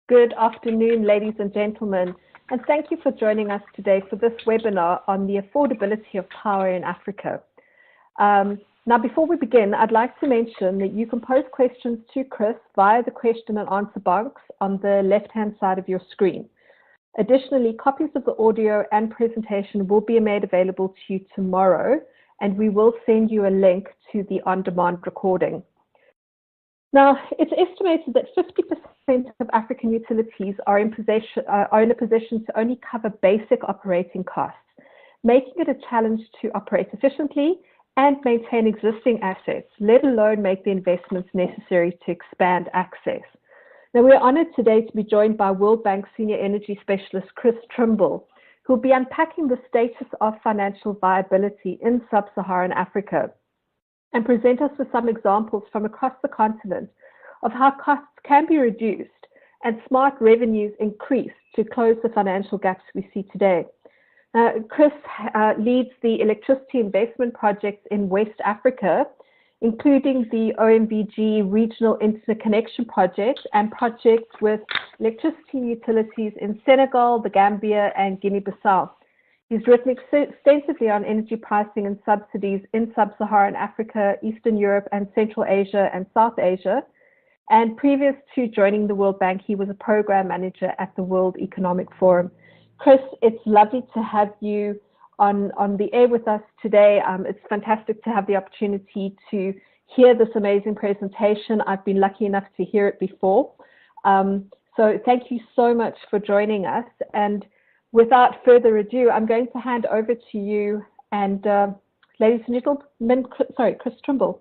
Good afternoon, ladies and gentlemen, and thank you for joining us today for this webinar on the affordability of power in Africa. Now, before we begin, I'd like to mention that you can pose questions to Chris via the question and answer box on the left-hand side of your screen. Additionally, copies of the audio and presentation will be made available to you tomorrow, and we will send you a link to the on-demand recording. Now, it's estimated that 50% of African utilities are in a position to only cover basic operating costs, making it a challenge to operate efficiently and maintain existing assets, let alone make the investments necessary to expand access. Now, we're honored today to be joined by World Bank Senior Energy Specialist Chris Trimble, who will be unpacking the status of financial viability in sub-Saharan Africa, and present us with some examples from across the continent of how costs can be reduced and smart revenues increased to close the financial gaps we see today. Chris leads the electricity investment projects in West Africa, including the OMVG Regional Interconnection Project and projects with electricity utilities in Senegal, the Gambia, and Guinea-Bissau. He's written extensively on energy pricing and subsidies in sub-Saharan Africa, Eastern Europe, and Central Asia and South Asia. And previous to joining the World Bank, he was a program manager at the World Economic Forum. Chris, it's lovely to have you on the air with us today. It's fantastic to have the opportunity to hear this amazing presentation. I've been lucky enough to hear it before. So thank you so much for joining us. And without further ado, I'm going to hand over to you and ladies and gentlemen, Chris Trimble.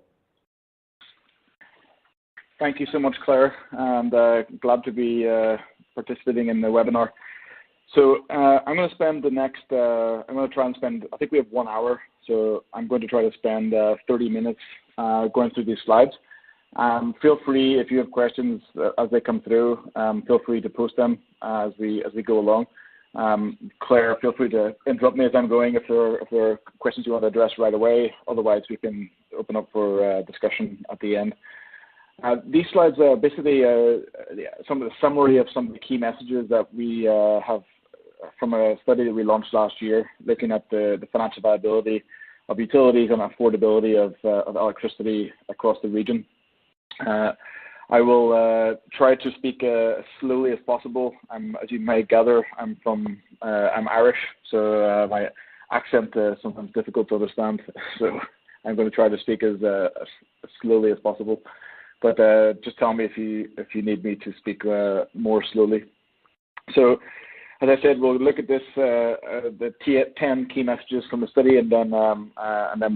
Thank you so much, Claire, and glad to be participating in the webinar. So I'm going to spend the next, I'm going to try and spend, I think we have 1 hour, so I'm going to try to spend 30 minutes going through these slides. Feel free, if you have questions as they come through, feel free to post them as we go along. Claire, feel free to interrupt me as I'm going if there are questions you want to address right away. Otherwise, we can open up for discussion at the end. These slides are basically some of the summary of some of the key messages that we have from a study that we launched last year, looking at the financial viability of utilities and affordability of electricity across the region. I will try to speak as slowly as possible. As you may gather, I'm Irish, so my accent is sometimes difficult to understand. So I'm going to try to speak as slowly as possible. But just tell me if you need me to speak more slowly. So, as I said, we'll look at this the 10 key messages from the study, and then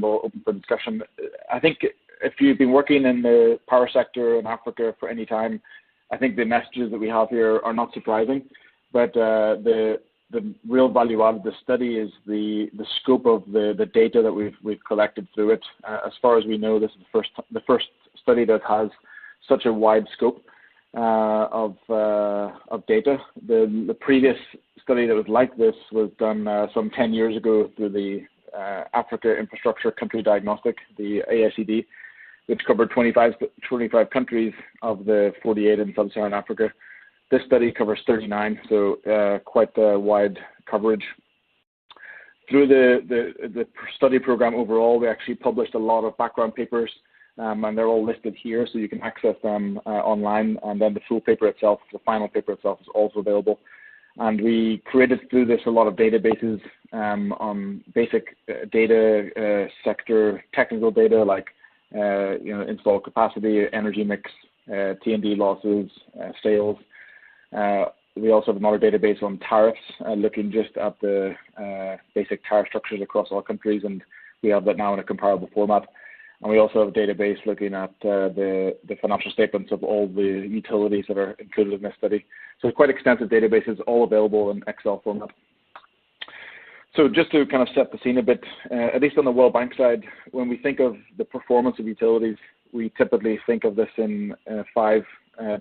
we'll open for discussion. I think if you've been working in the power sector in Africa for any time, I think the messages that we have here are not surprising. But the real value out of the study is the scope of the data that we've collected through it. As far as we know, this is the first study that has such a wide scope of data. The previous study that was like this was done some 10 years ago through the Africa Infrastructure Country Diagnostic, the AICD, which covered 25 countries of the 48 in sub-Saharan Africa. This study covers 39, so quite a wide coverage. Through the study program overall, we actually published a lot of background papers, and they're all listed here, so you can access them online. And then the full paper itself, the final paper itself, is also available. And we created through this a lot of databases on basic data, sector technical data like installed capacity, energy mix, T&D losses, sales. We also have another database on tariffs, looking just at the basic tariff structures across all countries, and we have that now in a comparable format. And we also have a database looking at the financial statements of all the utilities that are included in this study. So quite extensive databases, all available in Excel format. So just to kind of set the scene a bit, at least on the World Bank side, when we think of the performance of utilities, we typically think of this in 5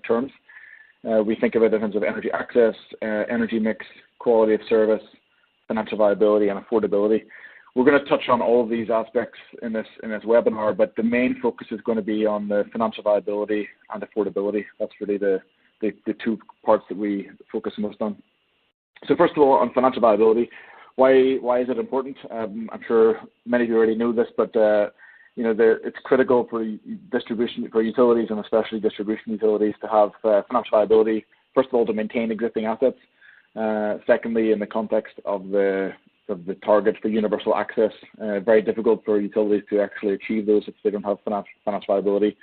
terms. We think of it in terms of energy access, energy mix, quality of service, financial viability, and affordability. We're going to touch on all of these aspects in this webinar, but the main focus is going to be on the financial viability and affordability. That's really the the two parts that we focus most on. So first of all, on financial viability, why is it important? I'm sure many of you already know this, but it's critical for utilities, and especially distribution utilities, to have financial viability. First of all, to maintain existing assets. Secondly, in the context of the target for universal access, very difficult for utilities to actually achieve those if they don't have financial viability.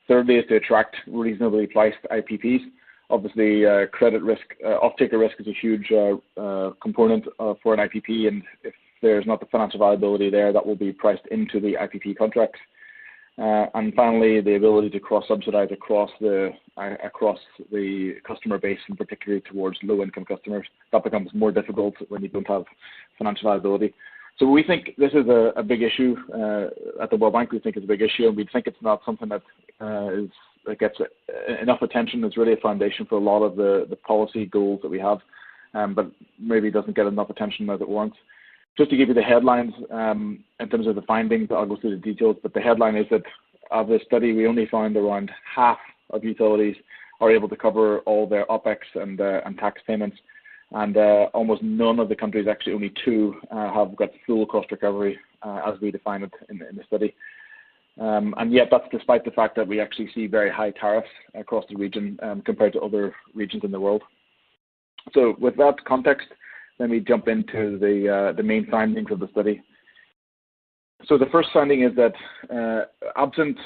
Thirdly, is to attract reasonably priced IPPs. Obviously, credit risk, off-taker risk is a huge component for an IPP, and if there's not the financial viability there, that will be priced into the IPP contracts. And finally, the ability to cross-subsidize across the customer base, and particularly towards low-income customers. That becomes more difficult when you don't have financial viability. So we think this is a big issue at the World Bank. We think it's a big issue, and we think it's not something that gets enough attention. It's really a foundation for a lot of the policy goals that we have, but maybe doesn't get enough attention as it warrants. Just to give you the headlines, in terms of the findings, I'll go through the details, but the headline is that of the study, we only found around half of utilities are able to cover all their OPEX and tax payments, and almost none of the countries, actually only 2, have got full cost recovery as we define it in the study. And yet that's despite the fact that we actually see very high tariffs across the region compared to other regions in the world. So with that context, let me jump into the main findings of the study. So the first finding is that absent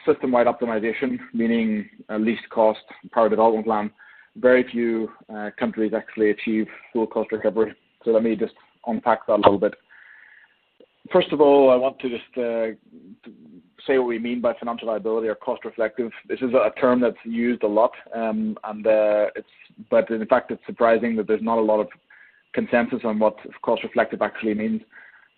system-wide optimization, meaning a least cost power development plan, very few countries actually achieve full cost recovery. So let me just unpack that a little bit. First of all, I want to just say what we mean by financial viability or cost reflective. This is a term that's used a lot, but in fact it's surprising that there's not a lot of consensus on what cost reflective actually means.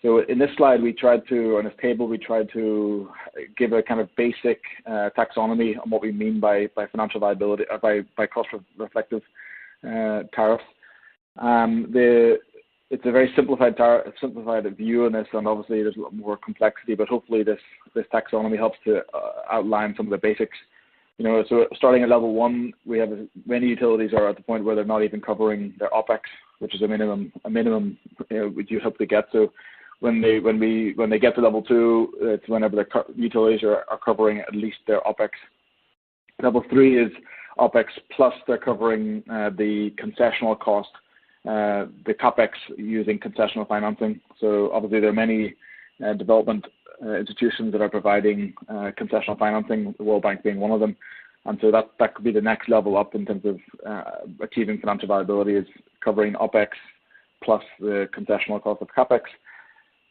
So in this slide, on this table, we tried to give a kind of basic taxonomy on what we mean by financial viability, by cost reflective tariffs. It's a very simplified view on this, and obviously there's a lot more complexity, but hopefully this taxonomy helps to outline some of the basics. So starting at level 1, we have many utilities are at the point where they're not even covering their OPEX, which is a minimum which you hope to get. So when they get to level 2, it's whenever the utilities are covering at least their OPEX. Level 3 is OPEX plus they're covering the concessional cost, the CAPEX using concessional financing. So obviously there are many development institutions that are providing concessional financing, the World Bank being one of them. And so that could be the next level up in terms of achieving financial viability, is covering OPEX plus the concessional cost of CAPEX.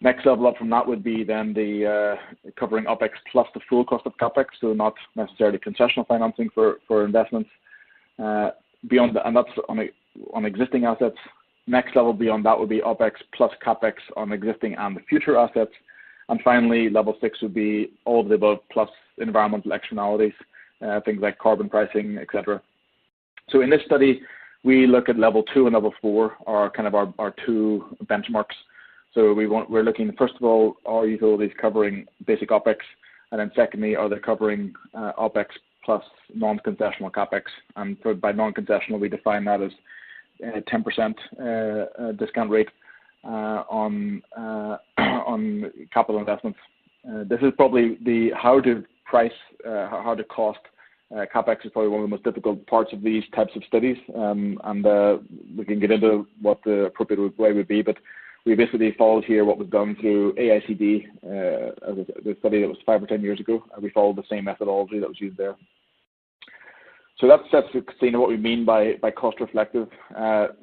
Next level up from that would be then the covering OPEX plus the full cost of CAPEX, so not necessarily concessional financing for investments. Beyond that, and that's on existing assets. Next level beyond that would be OPEX plus CAPEX on existing and future assets. And finally, level 6 would be all of the above plus environmental externalities, things like carbon pricing, etc. So in this study, we look at level 2 and level 4 are kind of our 2 benchmarks. So we're looking, first of all, are utilities covering basic OPEX, and then secondly, are they covering OPEX plus non-concessional CAPEX? And by non-concessional, we define that as 10% discount rate on capital investments. This is probably how to cost CAPEX is probably one of the most difficult parts of these types of studies, and we can get into what the appropriate way would be, but we basically followed here what was done through AICD, the study that was 5 or 10 years ago, and we followed the same methodology that was used there. So that sets the scene of what we mean by cost reflective.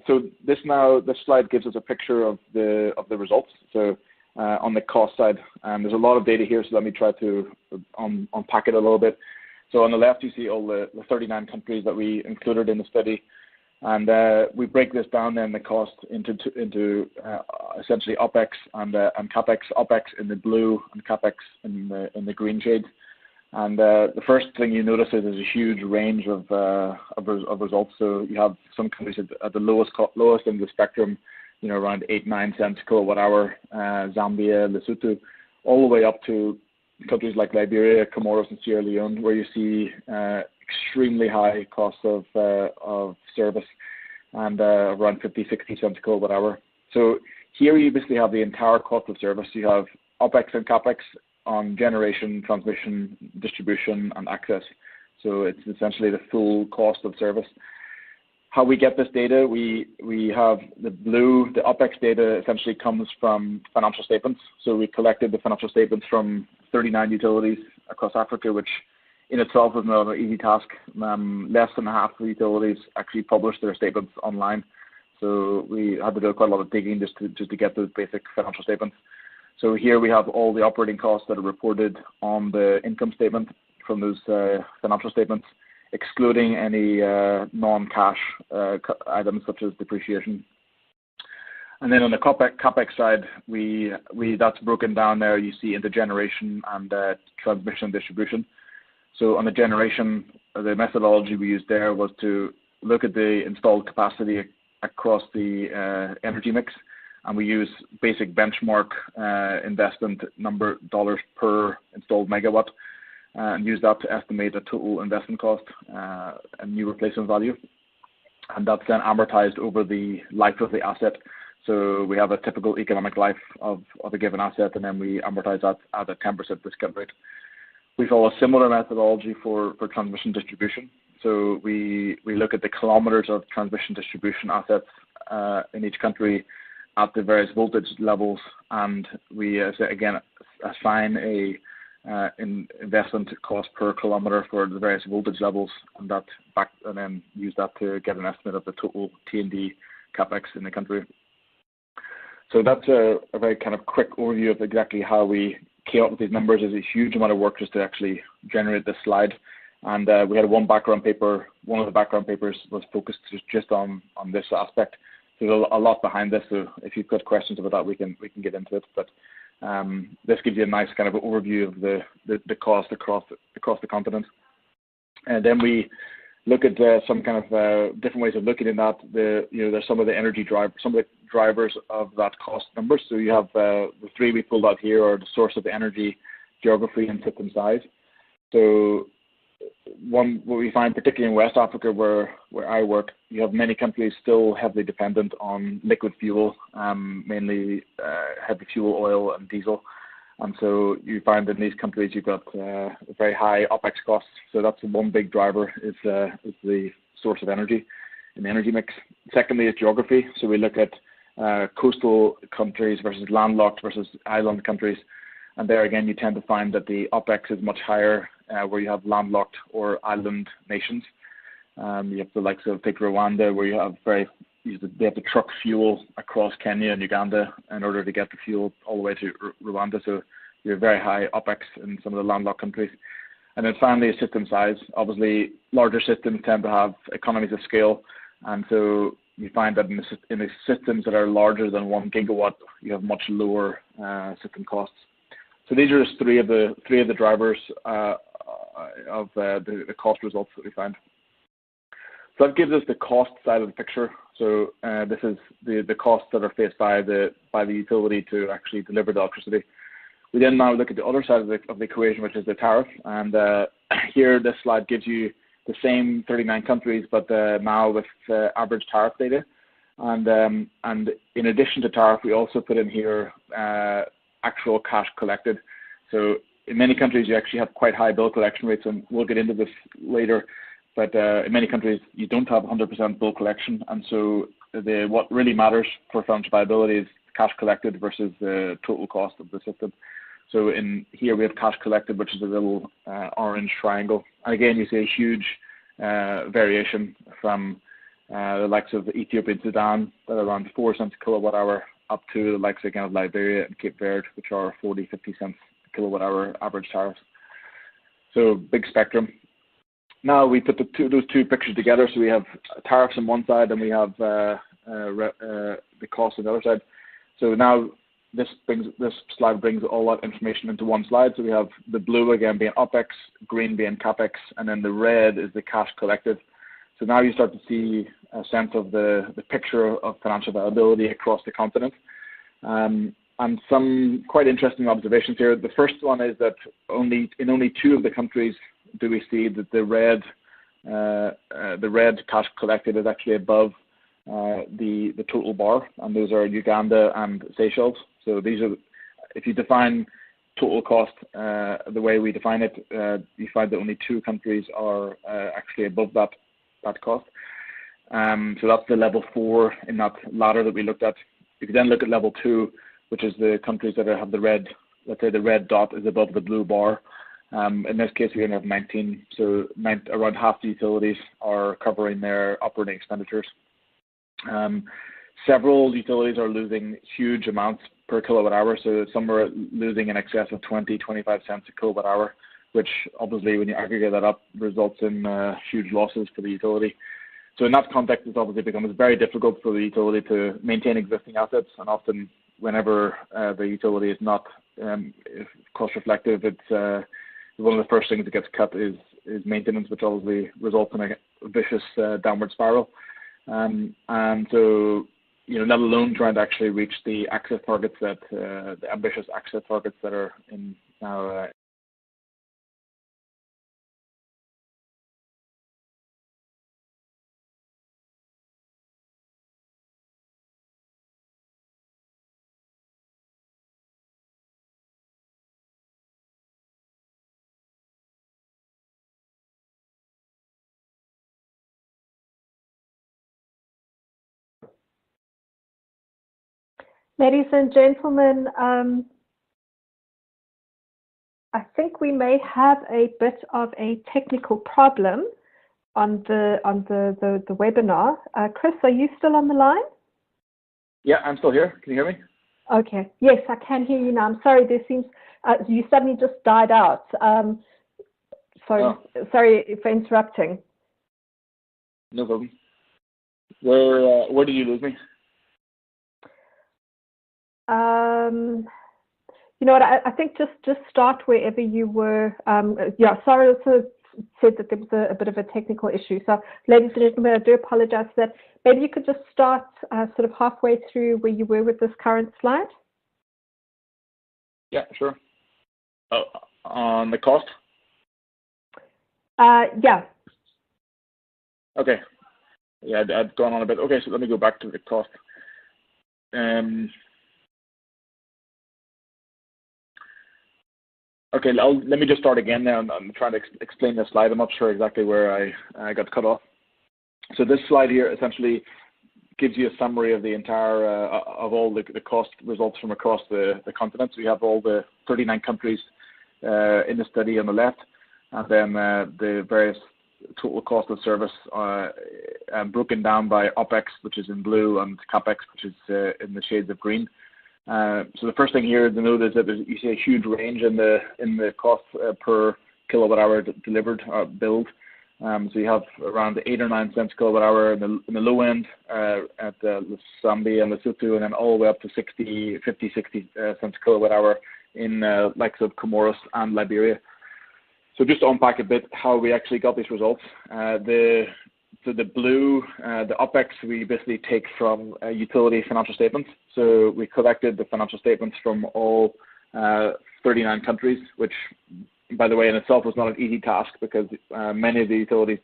So this slide gives us a picture of the results. So on the cost side, there's a lot of data here, so let me try to unpack it a little bit. So on the left, you see all the 39 countries that we included in the study. And we break this down then, the cost into essentially OPEX and CAPEX. OPEX in the blue and CAPEX in the green shade. And the first thing you notice is there's a huge range of results. So you have some countries at the lowest end of the spectrum, around 8-9 cents kilowatt hour, Zambia, Lesotho, all the way up to countries like Liberia, Comoros, and Sierra Leone, where you see extremely high costs of service and around 50, 60 cents a kilowatt hour. So here you basically have the entire cost of service. You have OPEX and CAPEX on generation, transmission, distribution, and access. So it's essentially the full cost of service. How we get this data, we have the OPEX data essentially comes from financial statements. So we collected the financial statements from 39 utilities across Africa, which in itself is not an easy task. Less than half of the utilities actually publish their statements online. So we had to do quite a lot of digging just to get those basic financial statements. So here we have all the operating costs that are reported on the income statement from those financial statements, excluding any non-cash items such as depreciation. And then on the CAPEX side, that's broken down there. You see into generation and transmission and distribution. So on the generation, the methodology we used there was to look at the installed capacity across the energy mix, and we use basic benchmark investment number dollars per installed megawatt, and use that to estimate a total investment cost and new replacement value. And that's then amortized over the life of the asset. So we have a typical economic life of a given asset, and then we amortize that at a 10% discount rate. We follow a similar methodology for transmission distribution. So we look at the kilometers of transmission distribution assets in each country at the various voltage levels, and we again assign a investment cost per kilometer for the various voltage levels, and then use that to get an estimate of the total T&D capex in the country. So that's a very kind of quick overview of exactly how we came up with these numbers. It's a huge amount of work just to actually generate this slide. And we had one background paper. One of the background papers was focused just on this aspect. So there's a lot behind this. So if you've got questions about that, we can get into it. But this gives you a nice kind of overview of the cost across the continent. And then we look at some kind of different ways of looking at that. There's some of the drivers of that cost number. So you have the three we pulled out here are the source of the energy, geography, and system size. So what we find, particularly in West Africa, where I work, you have many countries still heavily dependent on liquid fuel, mainly heavy fuel oil and diesel. And so you find in these countries you've got very high OPEX costs. So that's one big driver is the source of energy in the energy mix. Secondly is geography. So we look at coastal countries versus landlocked versus island countries. And there again, you tend to find that the OPEX is much higher where you have landlocked or island nations. You have the likes of take Rwanda, where you have they have to truck fuel across Kenya and Uganda in order to get the fuel all the way to Rwanda. So you have very high OPEX in some of the landlocked countries. And then finally, system size. Obviously, larger systems tend to have economies of scale. And so you find that in the systems that are larger than 1 gigawatt, you have much lower system costs. So these are just three of the drivers of the cost results that we find. So that gives us the cost side of the picture. So this is the costs that are faced by the utility to actually deliver the electricity. We then now look at the other side of the equation, which is the tariff. And here, this slide gives you the same 39 countries, but now with average tariff data. And in addition to tariff, we also put in here actual cash collected. So in many countries, you actually have quite high bill collection rates, and we'll get into this later. But in many countries, you don't have 100% bill collection. And so what really matters for financial viability is cash collected versus the total cost of the system. So in here, we have cash collected, which is a little orange triangle. And again, you see a huge variation from the likes of Ethiopia and Sudan that are around 4 cents a kilowatt hour up to the likes again of Liberia and Cape Verde, which are 40, 50 cents a kilowatt hour average tariffs. So big spectrum. Now we put those two pictures together. So we have tariffs on one side and we have the cost on the other side. So now this slide brings all that information into one slide. So we have the blue again being OPEX, green being CAPEX, and then the red is the cash collected. So now you start to see a sense of the picture of financial viability across the continent. And and some quite interesting observations here. The first one is that in only 2 of the countries do we see that the red cash collected is actually above the total bar, and those are Uganda and Seychelles. So these are, if you define total cost the way we define it, you find that only 2 countries are actually above that cost. So that's the level 4 in that ladder that we looked at. If you then look at level 2, which is the countries that have the red, let's say the red dot is above the blue bar. In this case, we only have 19, so around half the utilities are covering their operating expenditures. Several utilities are losing huge amounts per kilowatt hour, so some are losing in excess of 20-25 cents a kilowatt hour, which obviously, when you aggregate that up, results in huge losses for the utility. So in that context, it's obviously becomes very difficult for the utility to maintain existing assets, and often whenever the utility is not cost reflective, it's one of the first things that gets cut is maintenance, which obviously results in a vicious downward spiral. And so, let alone trying to actually reach the access targets the ambitious access targets that are in now. Ladies and gentlemen, I think we may have a bit of a technical problem on the webinar. Chris, are you still on the line? Yeah, I'm still here. Can you hear me? Okay. Yes, I can hear you now. I'm sorry. There seems you suddenly just died out. Sorry for interrupting. No problem. Where did you lose me? You know what? I think just start wherever you were. Sorry, also said that there was a bit of a technical issue. So, ladies and gentlemen, I do apologize for that. Maybe you could just start sort of halfway through where you were with this current slide. Yeah, sure. On the cost? Yeah. Okay. Yeah, I'd gone on a bit. Okay, so let me go back to the cost. Okay, let me just start again now. I'm trying to explain this slide. I'm not sure exactly where I got cut off. So this slide here essentially gives you a summary of the entire, of all the cost results from across the continent. So we have all the 39 countries in the study on the left, and then the various total cost of service broken down by OPEX, which is in blue, and CAPEX, which is in the shades of green. So the first thing here to note is that you see a huge range in the cost per kilowatt hour delivered billed. So you have around 8 or 9 cents kilowatt hour in the low end at Zambia and Lesotho, and then all the way up to 50, 60 cents kilowatt hour in likes of Comoros and Liberia. So just to unpack a bit how we actually got these results, the blue, the OPEX, we basically take from utility financial statements. So we collected the financial statements from all 39 countries, which, by the way, in itself was not an easy task because many of the utilities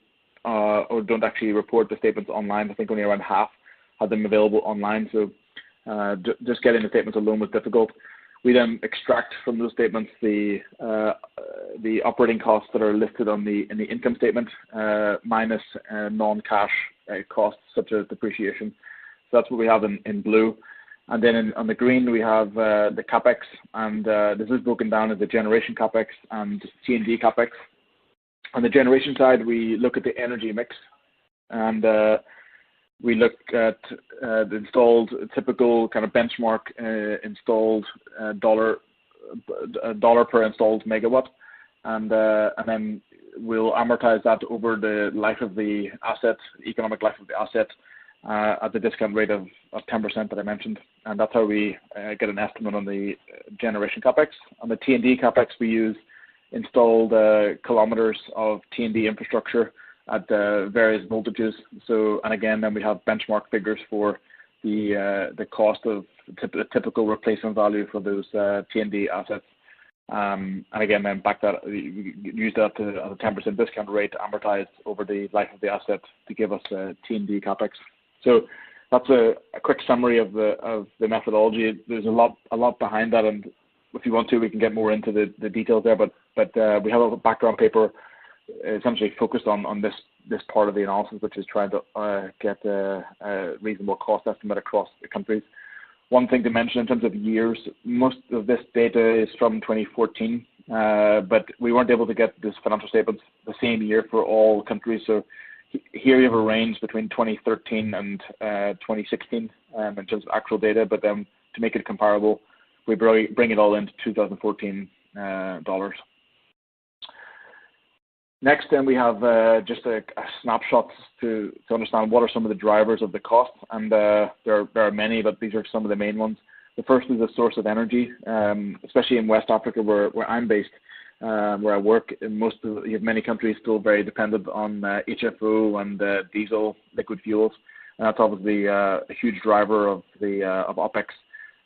or don't actually report the statements online. I think only around half had them available online. So just getting the statements alone was difficult. We then extract from those statements the operating costs that are listed in the income statement minus non-cash costs such as depreciation. So that's what we have in blue. And then on the green we have the CAPEX, and this is broken down as the generation CAPEX and T&D CAPEX. On the generation side, we look at the energy mix, and we look at the installed typical kind of benchmark installed dollar per installed megawatt, and then we'll amortize that over the life of the asset, economic life of the asset, at the discount rate of 10% that I mentioned, and that's how we get an estimate on the generation capex. On the T&D capex, we use installed kilometers of T&D infrastructure at various voltages. So, and again, then we have benchmark figures for the cost of the typical replacement value for those T&D assets. And again, then back that, use that as a 10% discount rate amortized over the life of the asset to give us T&D capex. So that's a quick summary of the methodology. There's a lot behind that, and if you want to, we can get more into the details there. But we have a background paper essentially focused on this part of the analysis, which is trying to get a reasonable cost estimate across the countries. One thing to mention in terms of years, most of this data is from 2014, but we weren't able to get this financial statements the same year for all countries. So here you have a range between 2013 and 2016 in terms of actual data, but then to make it comparable, we bring it all into 2014 dollars. Next, then we have just a snapshot to understand what are some of the drivers of the cost, and there are many, but these are some of the main ones. The first is the source of energy, especially in West Africa, where I'm based, where I work. In you have many countries still very dependent on HFO and diesel, liquid fuels, and that's obviously a huge driver of OPEX.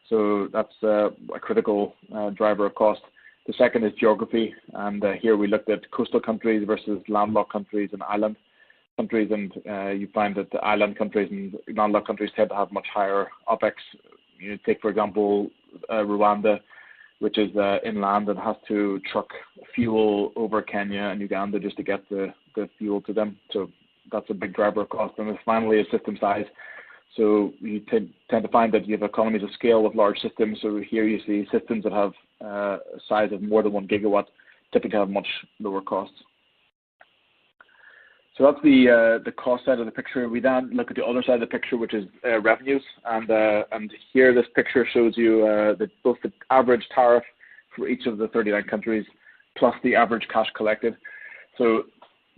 So that's a critical driver of cost. The second is geography, and here we looked at coastal countries versus landlocked countries and island countries, and you find that the island countries and landlocked countries tend to have much higher OPEX. You take, for example, Rwanda, which is inland and has to truck fuel over Kenya and Uganda just to get the fuel to them. So that's a big driver of cost. And then finally is system size. So you tend to find that you have economies of scale with large systems. So here you see systems that have a size of more than 1 gigawatt typically have much lower costs. So that's the cost side of the picture. We then look at the other side of the picture, which is revenues. And here this picture shows you both the average tariff for each of the 39 countries plus the average cash collected. So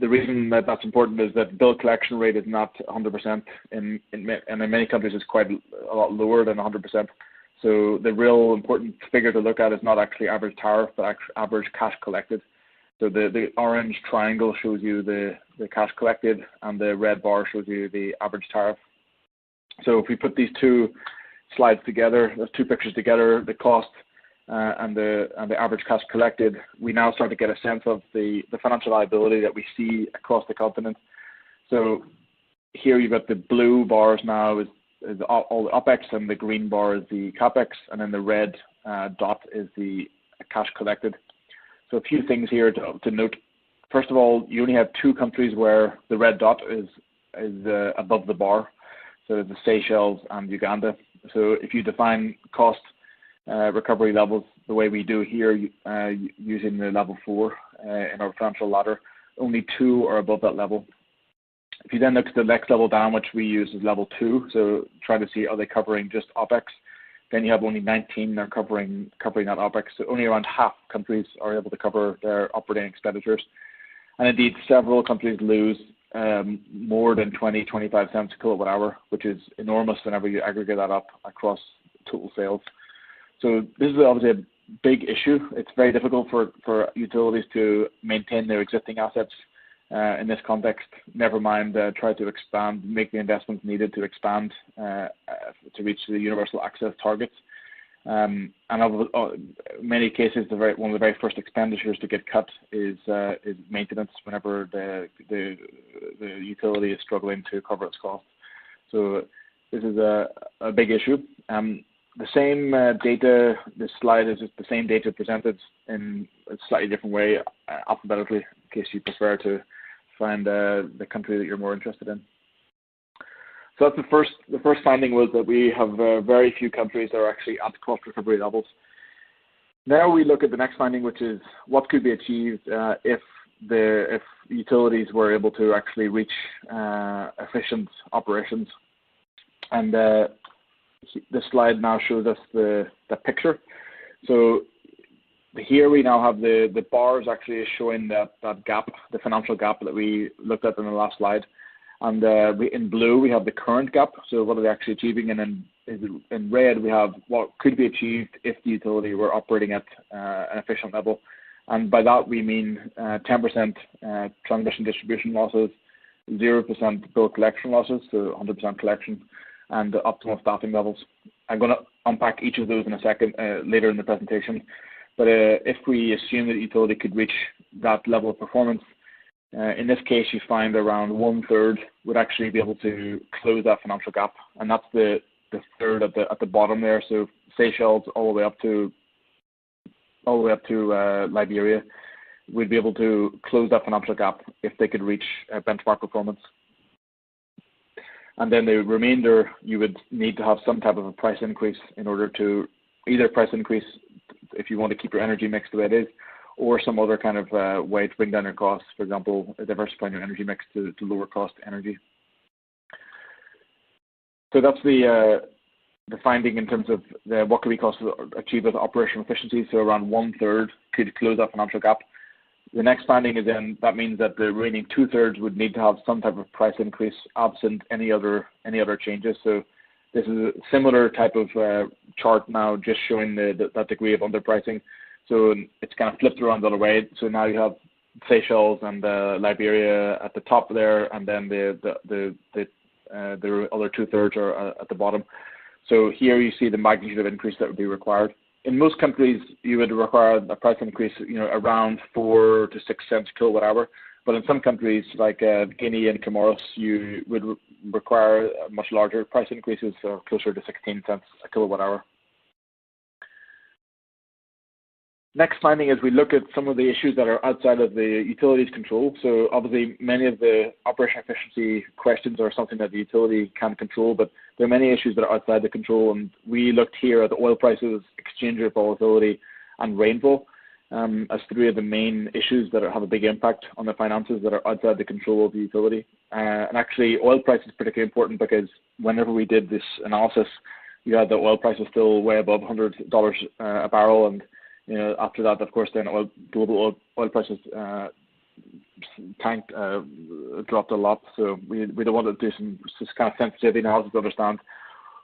the reason that that's important is that bill collection rate is not 100%, and in many countries it's quite a lot lower than 100%. So the real important figure to look at is not actually average tariff, but average cash collected. So the orange triangle shows you the cash collected, and the red bar shows you the average tariff. So if we put these two slides together, those two pictures together, the cost and the average cash collected, we now start to get a sense of the financial liability that we see across the continent. So here you've got the blue bars now is all the OPEX, and the green bar is the CAPEX, and then the red dot is the cash collected. So a few things here to note. First of all, you only have two countries where the red dot is above the bar. So the Seychelles and Uganda. So if you define cost recovery levels the way we do here, using the level 4 in our financial ladder, only 2 are above that level. If you then look at the next level down, which we use as level 2, so try to see are they covering just OPEX, then you have only 19 are covering that OPEX. So only around half countries are able to cover their operating expenditures. And indeed, several countries lose more than 20-25 cents a kilowatt hour, which is enormous whenever you aggregate that up across total sales. So this is obviously a big issue. It's very difficult for utilities to maintain their existing assets in this context. Never mind try to expand, make the investments needed to expand to reach the universal access targets. And in many cases, one of the very first expenditures to get cut is maintenance whenever the utility is struggling to cover its costs. So this is a big issue. The same data, this slide is just the same data presented in a slightly different way, alphabetically, in case you prefer to find the country that you're more interested in. So that's the first finding was that we have very few countries that are actually at cost recovery levels. Now we look at the next finding, which is what could be achieved if utilities were able to actually reach efficient operations. And this slide now shows us the picture. So here we now have the bars actually showing that gap, the financial gap that we looked at in the last slide. And in blue, we have the current gap. So what are they actually achieving? And then in red, we have what could be achieved if the utility were operating at an efficient level. And by that, we mean 10% transmission distribution losses, 0% bill collection losses, so 100% collection, and the optimal staffing levels. I'm going to unpack each of those in a second later in the presentation. But if we assume that utility could reach that level of performance, in this case, you find around 1/3 would actually be able to close that financial gap, and that's the third at the bottom there. So Seychelles all the way up to Liberia would be able to close that financial gap if they could reach benchmark performance. And then the remainder, you would need to have some type of a price increase in order to either price increase if you want to keep your energy mix the way it is, or some other kind of way to bring down your costs, for example, diversifying your energy mix to lower cost energy. So that's the finding in terms of what can we achieve with operational efficiency. So around 1/3 could close that financial gap. The next finding is then that means that the remaining 2/3 would need to have some type of price increase absent any other changes. So this is a similar type of chart now, just showing that degree of underpricing. So it's kind of flipped around the other way. So now you have Seychelles and Liberia at the top there, and then the other 2/3 are at the bottom. So here you see the magnitude of increase that would be required. In most countries, you would require a price increase, around 4 to 6 cents a kilowatt hour. But in some countries like Guinea and Comoros, you would require much larger price increases, so closer to 16 cents a kilowatt hour. Next finding is we look at some of the issues that are outside of the utility's control. So obviously many of the operation efficiency questions are something that the utility can control, but there are many issues that are outside the control. And we looked here at the oil prices, exchange rate volatility, and rainfall as three of the main issues that have a big impact on the finances that are outside the control of the utility. And actually oil price is particularly important because whenever we did this analysis, you had the oil prices still way above $100 a barrel, and after that, of course, then global oil prices tanked, dropped a lot. So we don't want to do some kind of sensitivity analysis to understand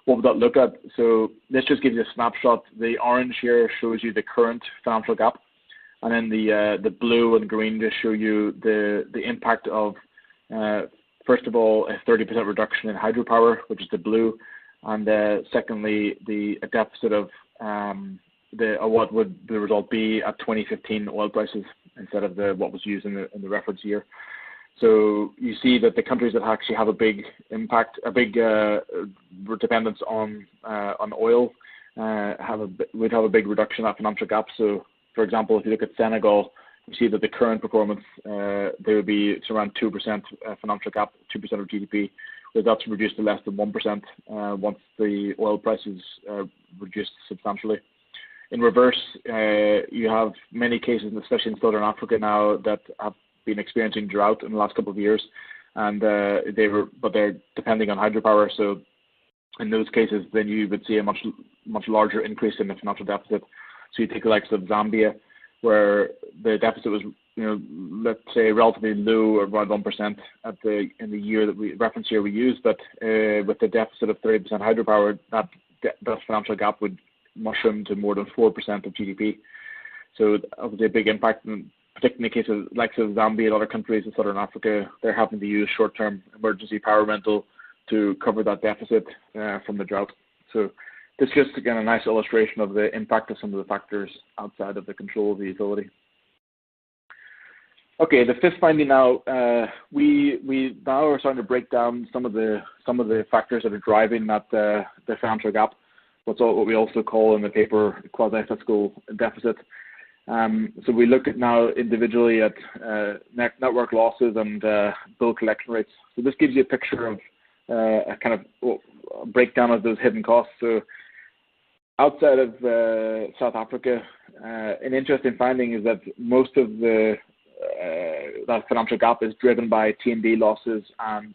what would that look at. So this just gives you a snapshot. The orange here shows you the current financial gap, and then the blue and green just show you the impact of first of all a 30% reduction in hydropower, which is the blue, and secondly a deficit of what would the result be at 2015 oil prices instead of what was used in the reference year. So you see that the countries that actually have a big impact, a big dependence on oil, would have a big reduction in that financial gap. So, for example, if you look at Senegal, you see that the current performance there would be around 2% financial gap, 2% of GDP, where that's reduced to less than 1% once the oil prices reduced substantially. In reverse, you have many cases, especially in Southern Africa now, that have been experiencing drought in the last couple of years, and they're depending on hydropower. So in those cases, then you would see a much larger increase in the financial deficit. So you take the likes of Zambia, where the deficit was, let's say relatively low, around 1% in the year reference year we used, but with the deficit of 30% hydropower, that financial gap would mushroom to more than 4% of GDP. So obviously a big impact, particularly in the case of like Zambia and other countries in Southern Africa. They're having to use short-term emergency power rental to cover that deficit from the drought. So this is just again a nice illustration of the impact of some of the factors outside of the control of the utility. Okay, the fifth finding now, we now are starting to break down some of the factors that are driving that the financial gap. What we also call in the paper quasi-fiscal deficit. So we look at now individually at network losses and bill collection rates. So this gives you a picture of a kind of breakdown of those hidden costs. So outside of South Africa, an interesting finding is that most of that financial gap is driven by T&D losses and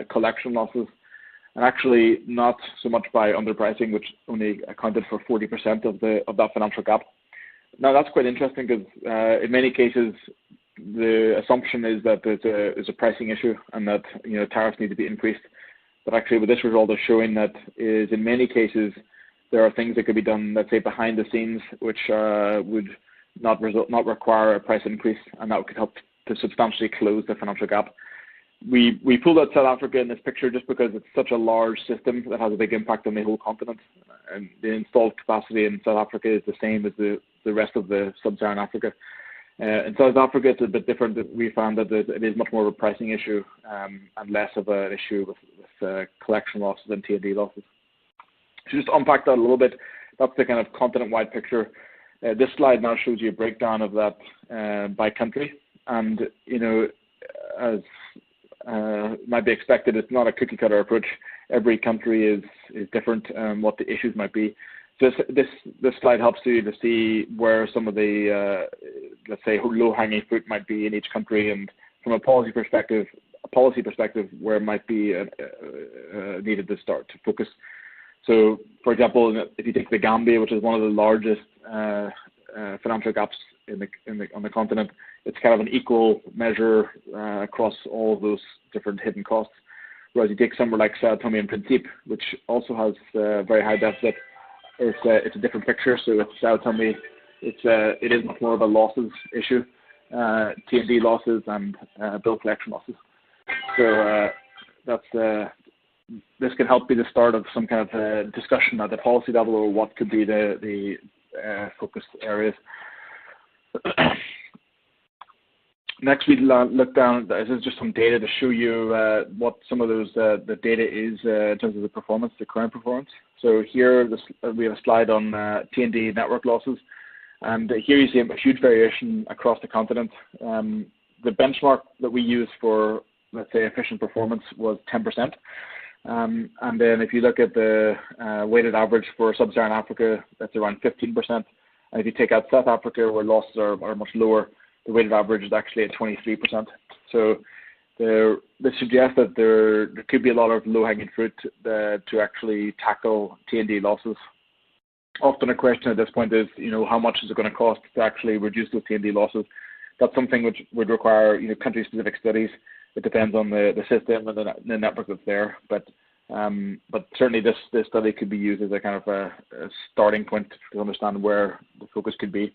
collection losses, and actually not so much by underpricing, which only accounted for 40% of that financial gap. Now that's quite interesting because in many cases the assumption is that there's a pricing issue and that tariffs need to be increased. But actually, what this result is showing that is in many cases there are things that could be done, let's say behind the scenes, which would not require a price increase, and that could help to substantially close the financial gap. We pulled out South Africa in this picture just because it's such a large system that has a big impact on the whole continent. And the installed capacity in South Africa is the same as the rest of the sub-Saharan Africa. In South Africa, it's a bit different. We found that it is much more of a pricing issue and less of an issue with collection losses and T&D losses. So just unpack that a little bit. That's the kind of continent-wide picture. This slide now shows you a breakdown of that by country. And, as might be expected, it's not a cookie-cutter approach. Every country is different what the issues might be. So this slide helps you to see where some of the, let's say, low-hanging fruit might be in each country, and from a policy perspective, where it might be needed to start to focus. So, for example, if you take the Gambia, which is one of the largest financial gaps on the continent, it's kind of an equal measure across all of those different hidden costs. Whereas you take somewhere like Sao Tome and Principe, which also has very high deficit, it's a different picture. So with Sao Tome, it is much more of a losses issue, T&D losses and bill collection losses. So this can help be the start of some kind of discussion at the policy level or what could be the focus areas. Next, we look down. This is just some data to show you what some of those the data is in terms of the performance, the current performance. So here we have a slide on T&D network losses, and here you see a huge variation across the continent. The benchmark that we use for, let's say, efficient performance was 10%. And then if you look at the weighted average for sub-Saharan Africa, that's around 15%. And if you take out South Africa, where losses are much lower, the weighted average is actually at 23%. So this suggests that there could be a lot of low-hanging fruit to actually tackle T&D losses. Often a question at this point is, how much is it going to cost to actually reduce those T&D losses? That's something which would require, country-specific studies. It depends on the system and the network that's there. But certainly this study could be used as a kind of a starting point to understand where the focus could be.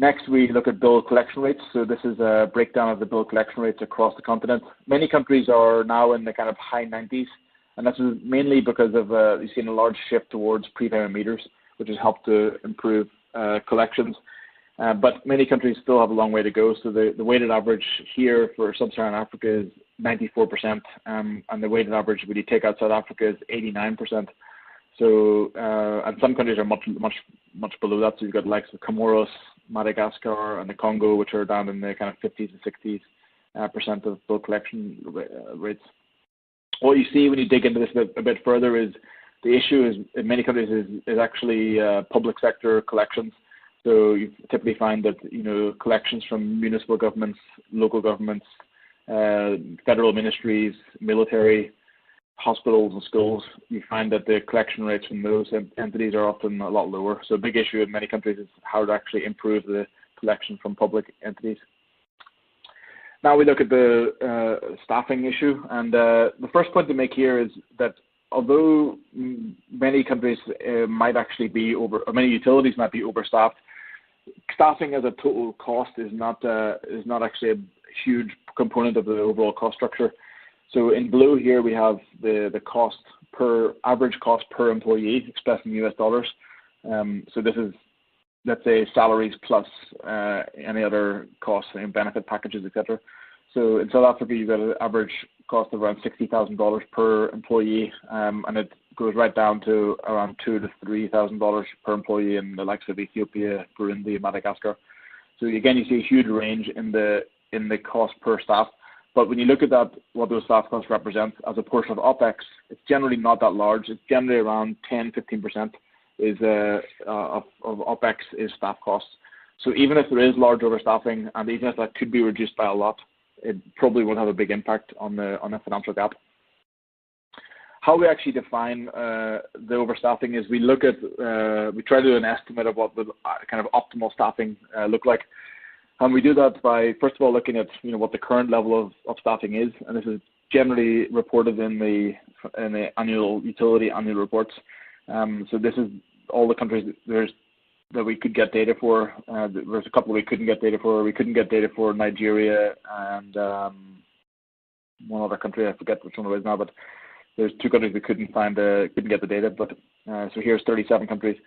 Next, we look at bill collection rates. So this is a breakdown of the bill collection rates across the continent. Many countries are now in the kind of high 90s, and this is mainly because of you've seen a large shift towards prepayment meters, which has helped to improve collections. But many countries still have a long way to go. So the weighted average here for sub-Saharan Africa is 94%, and the weighted average when you take out South Africa is 89%. So and some countries are much below that. So you've got the likes of Comoros, Madagascar, and the Congo, which are down in the kind of 50s and 60s percent of bill collection rates. What you see when you dig into this a bit further is the issue is in many countries is actually public sector collections. So you typically find that collections from municipal governments, local governments, federal ministries, military, hospitals and schools, you find that the collection rates from those entities are often a lot lower. So a big issue in many countries is how to actually improve the collection from public entities. Now we look at the staffing issue, and the first point to make here is that although many countries might actually be or many utilities might be overstaffed, staffing as a total cost is not actually a huge component of the overall cost structure. So in blue here we have the average cost per employee expressed in US dollars. So this is, let's say, salaries plus any other costs and benefit packages, etc. So in South Africa you've got an average cost of around $60,000 per employee, and it goes right down to around $2,000 to $3,000 per employee in the likes of Ethiopia, Burundi, Madagascar. So again, you see a huge range in the cost per staff. But when you look at that, what those staff costs represent as a portion of OPEX, it's generally not that large. It's generally around 10-15% of OPEX is staff costs. So even if there is large overstaffing, and even if that could be reduced by a lot, it probably won't have a big impact on the financial gap. How we actually define the overstaffing is we look at we try to do an estimate of what the kind of optimal staffing look like. And we do that by, first of all, looking at what the current level of staffing is, and this is generally reported in the annual utility annual reports. So this is all the countries that we could get data for. There's a couple we couldn't get data for. We couldn't get data for Nigeria and one other country, I forget which one it is now, but there's 2 countries we couldn't get the data, but so here's 37 countries.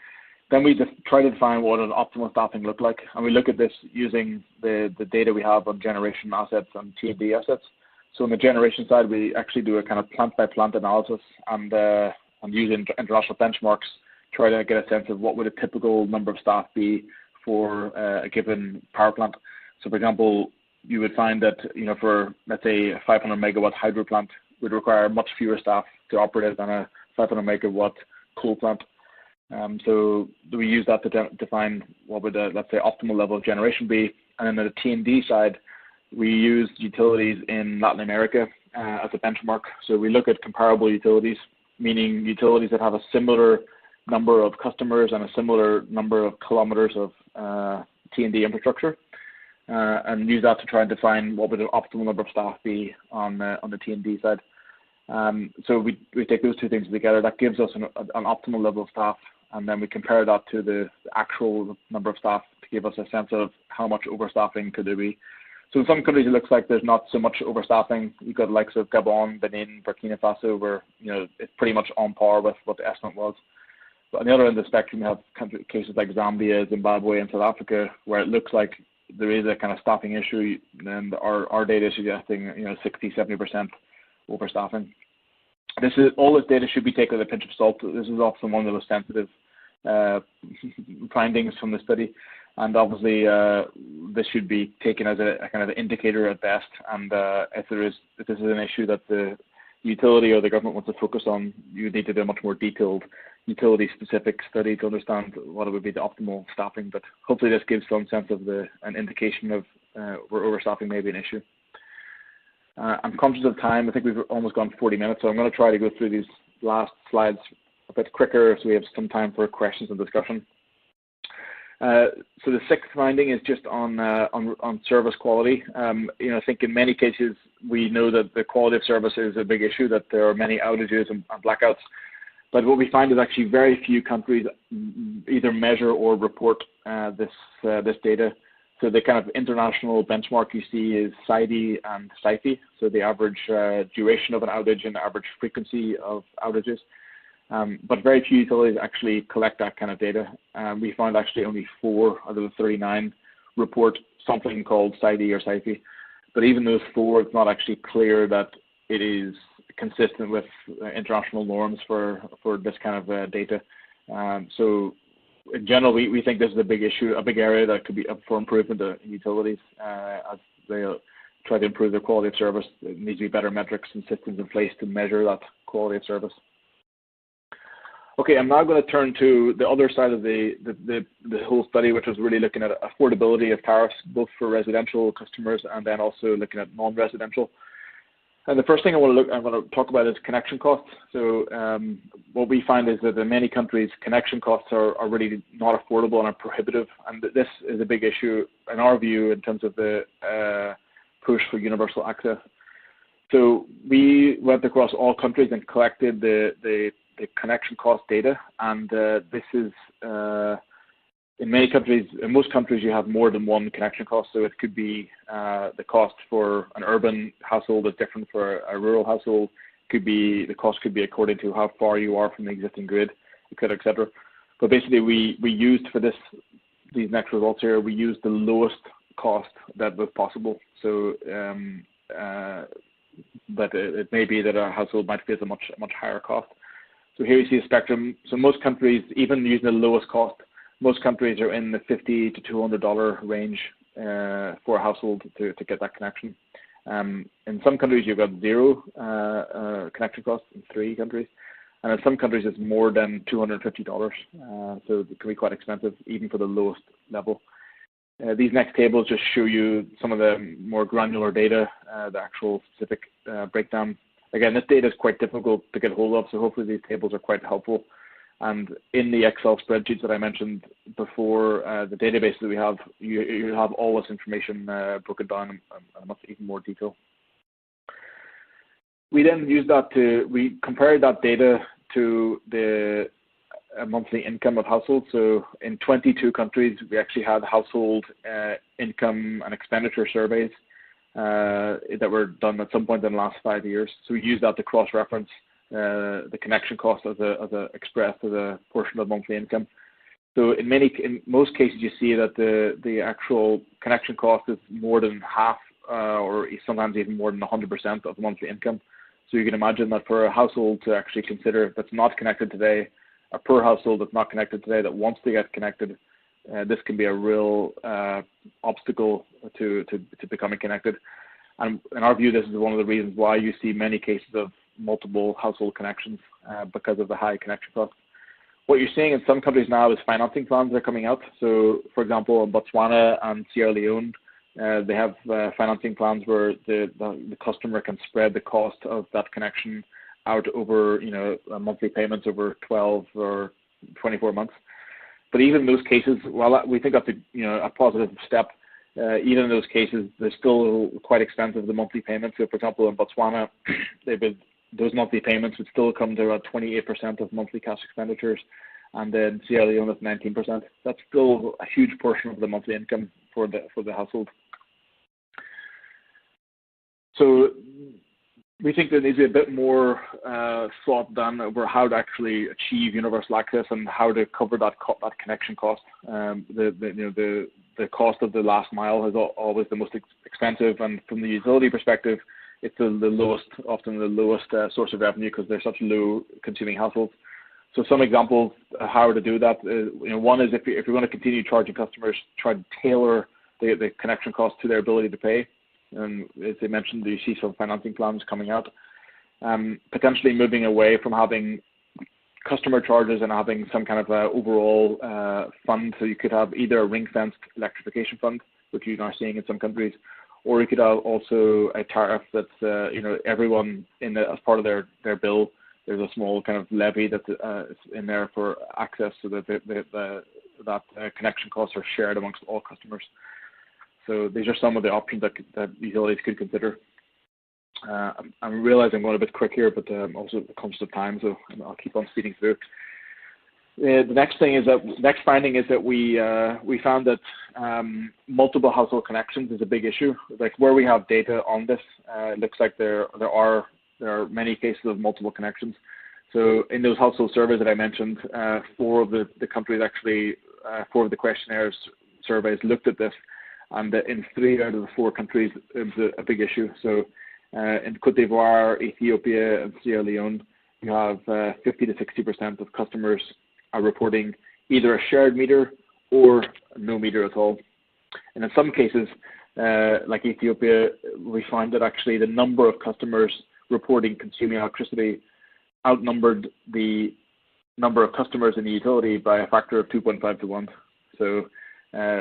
Then we just try to define what an optimal staffing look like, and we look at this using the data we have on generation assets and T&D assets. So on the generation side, we actually do a kind of plant-by-plant analysis and using international benchmarks, try to get a sense of what would a typical number of staff be for a given power plant. So for example, you would find that, for, let's say, a 500 megawatt hydro plant would require much fewer staff to operate it than a 500 megawatt coal plant. So we use that to define what would, let's say, optimal level of generation be. And then on the T&D side, we use utilities in Latin America as a benchmark. So we look at comparable utilities, meaning utilities that have a similar number of customers and a similar number of kilometers of T&D infrastructure, and use that to try and define what would an optimal number of staff be on the T&D side. So we take those 2 things together. That gives us an optimal level of staff, and then we compare that to the actual number of staff to give us a sense of how much overstaffing could there be. So in some countries, it looks like there's not so much overstaffing. You've got the likes of Gabon, Benin, Burkina Faso, where it's pretty much on par with what the estimate was. But on the other end of the spectrum, you have cases like Zambia, Zimbabwe, and South Africa, where it looks like there is a kind of staffing issue, and our data is suggesting 60-70% overstaffing. All this data should be taken with a pinch of salt. This is often one of the most sensitive findings from the study, and obviously this should be taken as a kind of an indicator at best. And if this is an issue that the utility or the government wants to focus on, you need to do a much more detailed utility-specific study to understand what it would be the optimal staffing. But hopefully this gives some sense of an indication of where overstaffing may be an issue. I'm conscious of time. I think we've almost gone 40 minutes, so I'm going to try to go through these last slides a bit quicker so we have some time for questions and discussion. So the 6th finding is just on service quality. I think in many cases we know that the quality of service is a big issue, that there are many outages and blackouts. But what we find is actually very few countries either measure or report this data. So the kind of international benchmark you see is SAIDI and SAIFI, so the average duration of an outage and the average frequency of outages. But very few utilities actually collect that kind of data. We found actually only 4 out of the 39 report something called SAIDI or SAIFI. But even those 4, it's not actually clear that it is consistent with international norms for this kind of data. So in general, we think this is a big issue, a big area that could be up for improvement in utilities as they try to improve their quality of service. There needs to be better metrics and systems in place to measure that quality of service. Okay, I'm now going to turn to the other side of the whole study, which was really looking at affordability of tariffs, both for residential customers and then also looking at non-residential. And the first thing I want to talk about is connection costs. So what we find is that in many countries, connection costs are really not affordable and are prohibitive. And this is a big issue in our view in terms of the push for universal access. So we went across all countries and collected the connection cost data. And this is in most countries, you have more than one connection cost. So it could be the cost for an urban household is different for a rural household. The cost could be according to how far you are from the existing grid, et cetera, et cetera. But basically, we used for these next results here, we used the lowest cost that was possible. So, but it may be that a household might face a much higher cost. So here you see a spectrum. So most countries, even using the lowest cost, most countries are in the $50 to $200 range for a household to get that connection. In some countries, you've got zero connection costs in 3 countries. And in some countries, it's more than $250. So it can be quite expensive, even for the lowest level. These next tables just show you some of the more granular data, the actual specific breakdown. Again, this data is quite difficult to get hold of, so hopefully these tables are quite helpful. And in the Excel spreadsheets that I mentioned before, the database that we have, you have all this information broken down in much even more detail. We then used we compared that data to the monthly income of households. So in 22 countries, we actually had household income and expenditure surveys. that were done at some point in the last 5 years. So we use that to cross-reference the connection cost as a expressed as a portion of monthly income. So in most cases, you see that the actual connection cost is more than half, or sometimes even more than 100% of monthly income. So you can imagine that for a household to actually consider that's not connected today, or per household that's not connected today that wants to get connected, this can be a real obstacle to becoming connected. And in our view, this is one of the reasons why you see many cases of multiple household connections because of the high connection cost. What you're seeing in some countries now is financing plans that are coming out. So, for example, in Botswana and Sierra Leone, they have financing plans where the customer can spread the cost of that connection out over, monthly payments over 12 or 24 months. But even in those cases, while we think that's a positive step, even in those cases, they're still quite expensive, the monthly payments. So, for example, in Botswana, those monthly payments would still come to about 28% of monthly cash expenditures, and then Sierra Leone is 19%. That's still a huge portion of the monthly income for the household. So we think there needs to be a bit more thought done over how to actually achieve universal access and how to cover that connection cost. The cost of the last mile is always the most expensive, and from the utility perspective, it's often the lowest source of revenue because they're such low consuming households. So some examples of how to do that is, one is if you're going to continue charging customers, try to tailor the connection cost to their ability to pay. And as I mentioned, you see some financing plans coming out. Potentially moving away from having customer charges and having some kind of overall fund. So you could have either a ring-fenced electrification fund, which you're now seeing in some countries, or you could have also a tariff that's, everyone as part of their bill, there's a small kind of levy that's in there for access so that that connection costs are shared amongst all customers. So these are some of the options that utilities could consider. I'm realizing I'm going a bit quick here, but also conscious of time, so I'll keep on speeding through. The next finding is that we found that multiple household connections is a big issue. Like where we have data on this, it looks like there are many cases of multiple connections. So in those household surveys that I mentioned, 4 of the countries actually, 4 of the questionnaires surveys looked at this, and in 3 out of the 4 countries it was a big issue. So in Cote d'Ivoire, Ethiopia, and Sierra Leone, you have 50 to 60% of customers are reporting either a shared meter or no meter at all. And in some cases, like Ethiopia, we find that actually the number of customers reporting consuming electricity outnumbered the number of customers in the utility by a factor of 2.5 to 1. So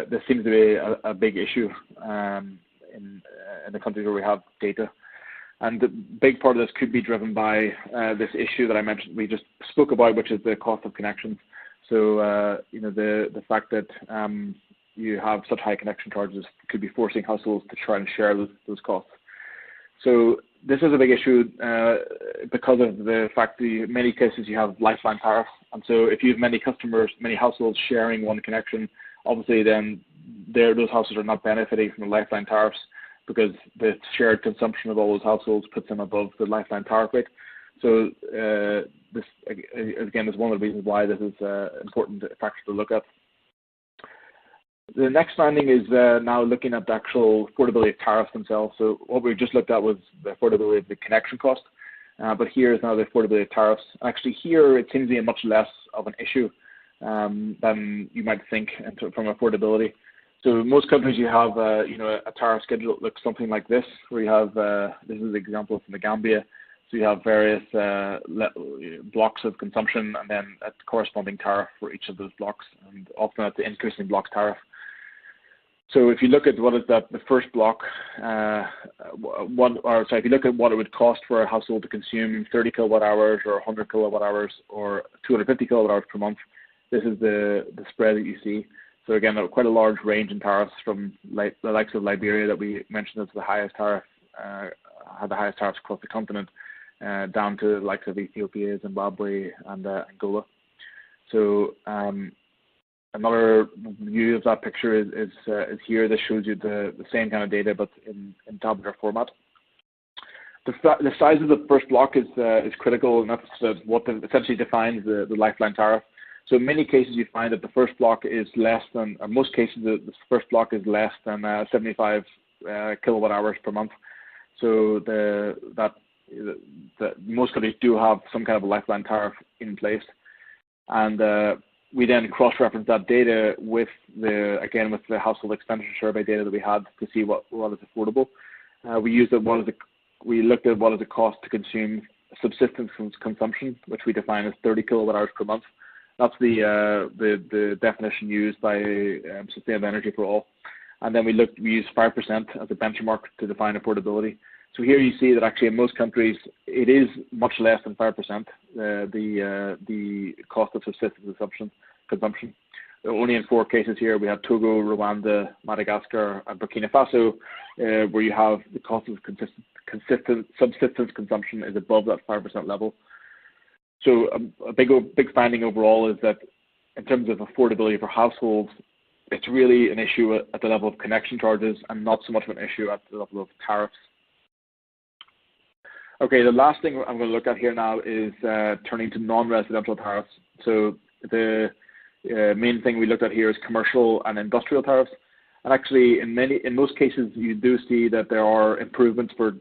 this seems to be a big issue in the countries where we have data. And the big part of this could be driven by this issue that I mentioned, we just spoke about, which is the cost of connections. So, the fact that you have such high connection charges could be forcing households to try and share those costs. So this is a big issue because of the fact that in many cases you have lifeline tariffs. And so if you have many customers, many households sharing one connection, obviously then those households are not benefiting from the lifeline tariffs, because the shared consumption of all those households puts them above the lifeline tariff rate. So this, again, is one of the reasons why this is an important factor to look at. The next finding is now looking at the actual affordability of tariffs themselves. So what we just looked at was the affordability of the connection cost, but here is now the affordability of tariffs. Actually here it seems to be much less of an issue than you might think from affordability. So most countries you have, a tariff schedule that looks something like this, where you have, this is an example from the Gambia. So you have various blocks of consumption and then a corresponding tariff for each of those blocks, and often at the increasing block tariff. So if you look at what is the first block, if you look at what it would cost for a household to consume 30 kilowatt hours or 100 kilowatt hours or 250 kilowatt hours per month, this is the spread that you see. So again, quite a large range in tariffs from the likes of Liberia that we mentioned as the highest tariff, had the highest tariffs across the continent, down to the likes of Ethiopia, Zimbabwe, and Angola. So Another view of that picture is here. This shows you the same kind of data, but in tabular format. The size of the first block is critical, and that's what essentially defines the lifeline tariff. So in many cases, you find that the first block is less than, in most cases, the first block is less than 75 kilowatt hours per month. So most countries do have some kind of a lifeline tariff in place, and we then cross-reference that data with the household expenditure survey data that we had to see what is affordable. We looked at what is the cost to consume subsistence consumption, which we define as 30 kilowatt hours per month. That's the definition used by Sustainable Energy for All. And then we used 5% as a benchmark to define affordability. So here you see that actually in most countries it is much less than 5%, the cost of subsistence consumption. Only in 4 cases here, we have Togo, Rwanda, Madagascar, and Burkina Faso, where you have the cost of consistent subsistence consumption is above that 5% level. So a big finding overall is that in terms of affordability for households, it's really an issue at the level of connection charges and not so much of an issue at the level of tariffs. Okay, the last thing I'm going to look at here now is turning to non-residential tariffs. So the main thing we looked at here is commercial and industrial tariffs. And actually, in most cases, you do see that there are improvements for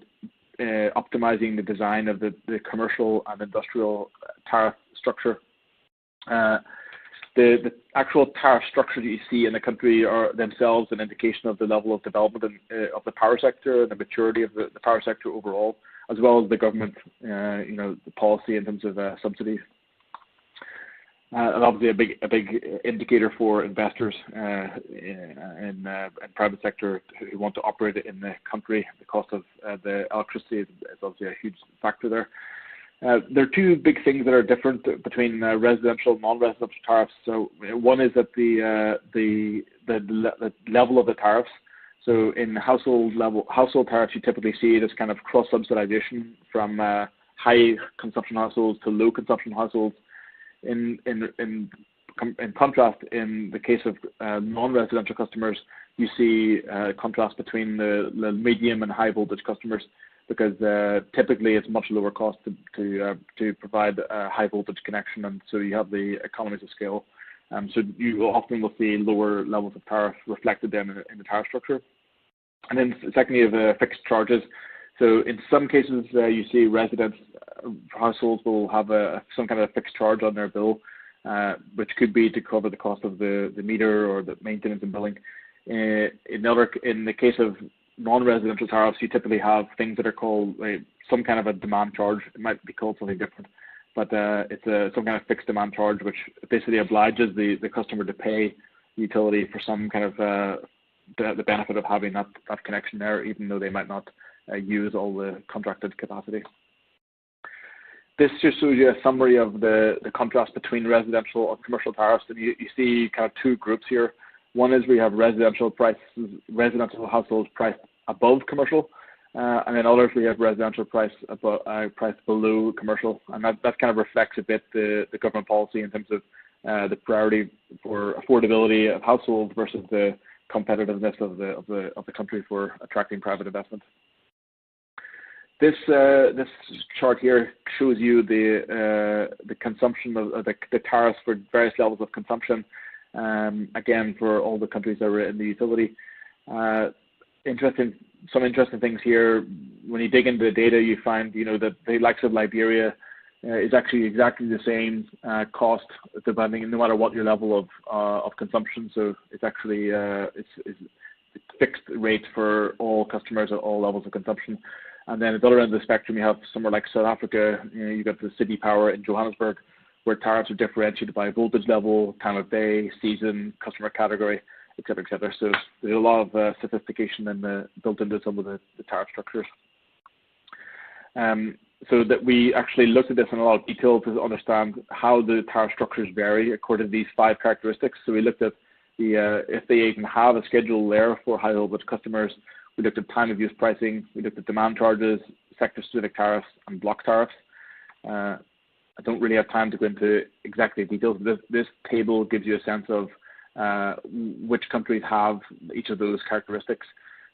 optimizing the design of the commercial and industrial tariff structure. The actual tariff structure that you see in the country are themselves an indication of the level of development of the power sector and the maturity of the power sector overall, as well as the government, the policy in terms of subsidies. And obviously a big indicator for investors in private sector who want to operate in the country. The cost of the electricity is obviously a huge factor there. There are 2 big things that are different between residential and non-residential tariffs. So one is that the level of the tariffs. So in household tariffs, you typically see this kind of cross-subsidization from high consumption households to low consumption households. In contrast, in the case of non-residential customers, you see a contrast between the medium and high voltage customers, because typically it's much lower cost to provide a high voltage connection, and so you have the economies of scale. So you often will see lower levels of tariff reflected then in the tariff structure. And then secondly, the fixed charges. So in some cases, you see residents, households will have some kind of fixed charge on their bill, which could be to cover the cost of the meter or the maintenance and billing. In the case of non-residential tariffs, you typically have things that are called some kind of a demand charge. It might be called something different, but it's some kind of fixed demand charge, which basically obliges the customer to pay the utility for some kind of the benefit of having that connection there, even though they might not use all the contracted capacity. This just shows you a summary of the contrast between residential and commercial tariffs, and you see kind of 2 groups here. One is we have residential households priced above commercial, and then others we have residential priced below commercial, and that kind of reflects a bit the government policy in terms of the priority for affordability of households versus the competitiveness of the country for attracting private investment. This chart here shows you the consumption of the tariffs for various levels of consumption. Again, for all the countries that are in the utility. Some interesting things here. When you dig into the data, you find that the likes of Liberia is actually exactly the same cost, depending no matter what your level of consumption. So it's actually it's fixed rate for all customers at all levels of consumption. And then at the other end of the spectrum, you have somewhere like South Africa. You've got the city power in Johannesburg, where tariffs are differentiated by voltage level, time of day, season, customer category, et cetera, et cetera. So there's a lot of sophistication built into some of the tariff structures. So that we actually looked at this in a lot of detail to understand how the tariff structures vary according to these 5 characteristics. So we looked at if they even have a schedule there for high voltage customers. We looked at time of use pricing. We looked at demand charges, sector-specific tariffs, and block tariffs. I don't really have time to go into exactly details, but this table gives you a sense of which countries have each of those characteristics.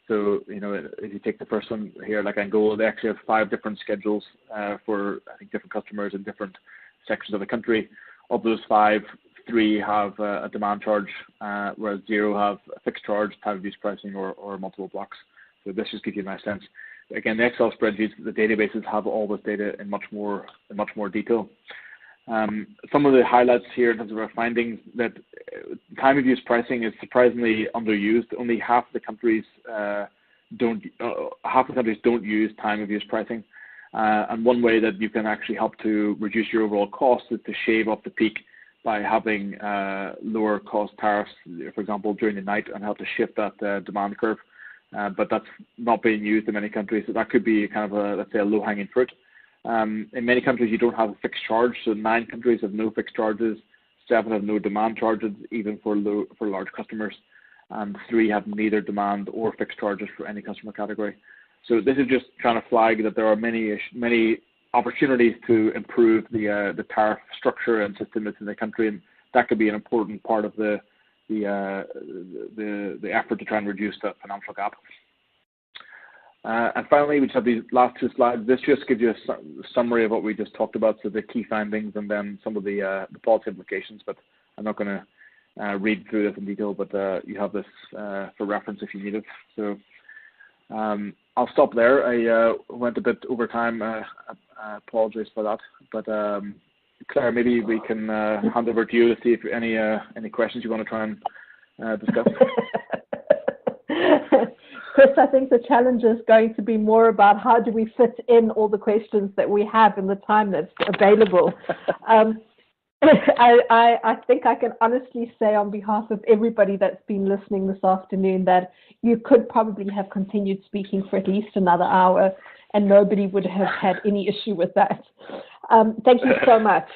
So, if you take the first one here, like Angola, they actually have 5 different schedules for, I think, different customers in different sections of the country. Of those 5, 3 have a demand charge, whereas 0 have a fixed charge, time of use pricing, or multiple blocks. So this just gives you a nice sense. Again, the Excel spreadsheets, the databases have all this data in much more detail. Some of the highlights here in terms of our findings, that time of use pricing is surprisingly underused. Only half the countries don't use time of use pricing. And one way that you can actually help to reduce your overall cost is to shave off the peak by having lower cost tariffs, for example, during the night, and help to shift that demand curve. But that's not being used in many countries, so that could be kind of let's say, a low-hanging fruit. In many countries, you don't have a fixed charge, so 9 countries have no fixed charges, 7 have no demand charges, even for large customers, and 3 have neither demand or fixed charges for any customer category. So this is just trying to flag that there are many opportunities to improve the tariff structure and system in the country, and that could be an important part of the effort to try and reduce that financial gap. And finally, we just have these last 2 slides. This just gives you a summary of what we just talked about, so the key findings and then some of the policy implications. But I'm not going to read through this in detail, but you have this for reference if you need it. So I'll stop there. I went a bit over time. I apologize for that. But Claire, maybe we can hand over to you to see if any questions you want to try and discuss. Chris, I think the challenge is going to be more about how do we fit in all the questions that we have in the time that's available. I think I can honestly say on behalf of everybody that's been listening this afternoon that you could probably have continued speaking for at least another hour and nobody would have had any issue with that. Thank you so much.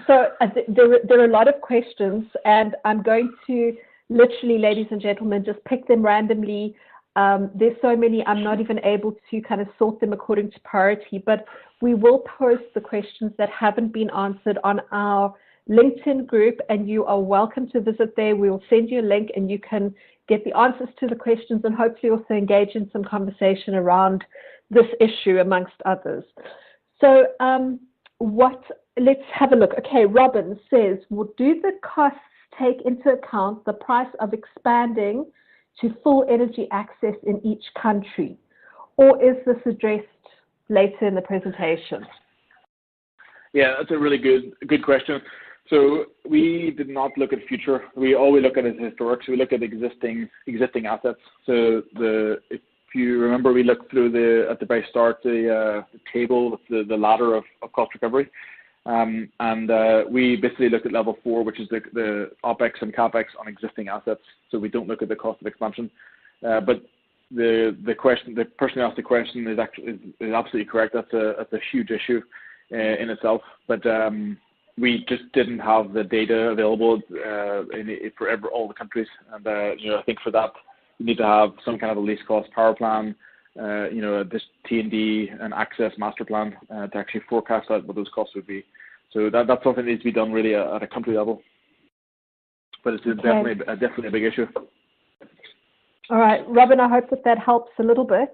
So there are a lot of questions, and I'm going to literally, ladies and gentlemen, just pick them randomly. There's so many, I'm not even able to kind of sort them according to priority, but we will post the questions that haven't been answered on our LinkedIn group, and you are welcome to visit there. We will send you a link and you can get the answers to the questions and hopefully also engage in some conversation around this issue amongst others. So let's have a look. Okay, Robin says, well, do the costs take into account the price of expanding to full energy access in each country, or is this addressed later in the presentation? Yeah, that's a really good question. So we did not look at future. All we look at is historic. So we look at existing assets. So if you remember, we looked through at the very start the table with the ladder of cost recovery. And we basically look at level 4, which is the OPEX and CAPEX on existing assets. So we don't look at the cost of expansion. But the person who asked the question is absolutely correct. That's a huge issue in itself. But we just didn't have the data available for all the countries. And I think for that you need to have some kind of a least cost power plan. This T&D and access master plan to actually forecast out what those costs would be. So that's something that needs to be done really at a country level. But it's definitely a big issue. All right, Robin, I hope that helps a little bit.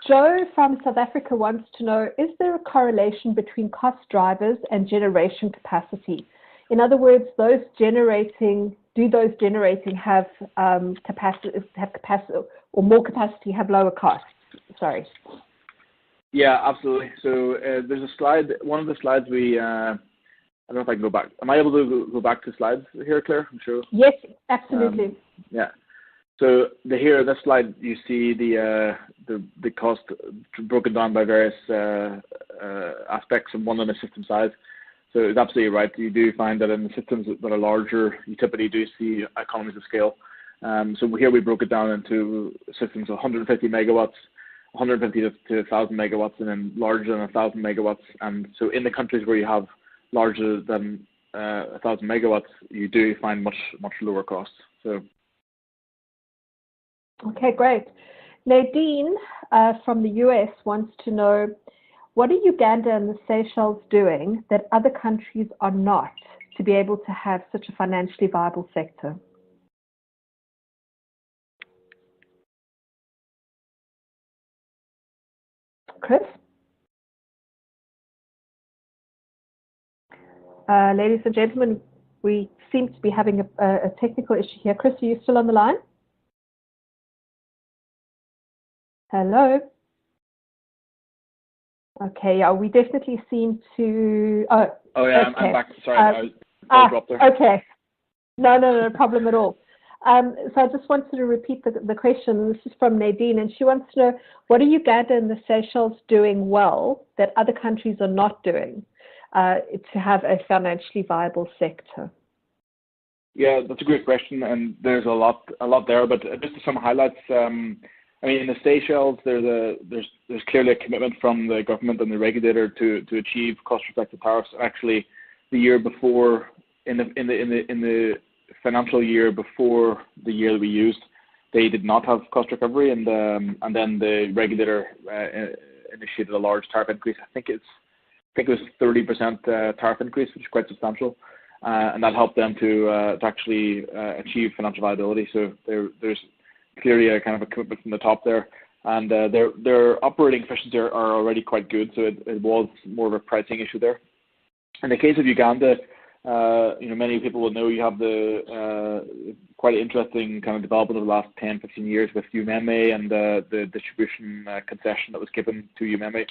Joe from South Africa wants to know, is there a correlation between cost drivers and generation capacity? In other words, do those generating have capacity or more capacity, have lower costs? Sorry. Yeah, absolutely. So there's a slide, one of the slides I don't know if I can go back. Am I able to go back to slides here, Claire? I'm sure. Yes, absolutely. Yeah. So here, this slide, you see the cost broken down by various aspects, and one of them is system size. So it's absolutely right. You do find that in the systems that are larger, you typically do see economies of scale. So here we broke it down into systems of 150 megawatts, 150 to 1,000 megawatts, and then larger than 1,000 megawatts. And so in the countries where you have larger than 1,000 megawatts, you do find much lower costs. So. Okay, great. Nadine from the US wants to know, what are Uganda and the Seychelles doing that other countries are not to be able to have such a financially viable sector? Chris? Ladies and gentlemen, we seem to be having a technical issue here. Chris, are you still on the line? Hello? Okay, yeah, we definitely seem to... Oh yeah, okay. I'm back. Sorry, I dropped there. Okay. No problem at all. So I just wanted to repeat the question. This is from Nadine, and she wants to know, what are Uganda and the Seychelles doing well that other countries are not doing to have a financially viable sector? Yeah, that's a great question, and there's a lot there. But just some highlights. I mean, in the Seychelles, there's clearly a commitment from the government and the regulator to achieve cost-effective tariffs. Actually, the year before, in the financial year before the year that we used, they did not have cost recovery, and then the regulator initiated a large tariff increase. I think it was 30% tariff increase, which is quite substantial, and that helped them to actually achieve financial viability. So there's clearly a kind of a commitment from the top there, and their operating efficiency are already quite good. So it was more of a pricing issue there. In the case of Uganda, many people will know you have the quite interesting kind of development of the last 10, 15 years with UMEME and the distribution concession that was given to UMEME.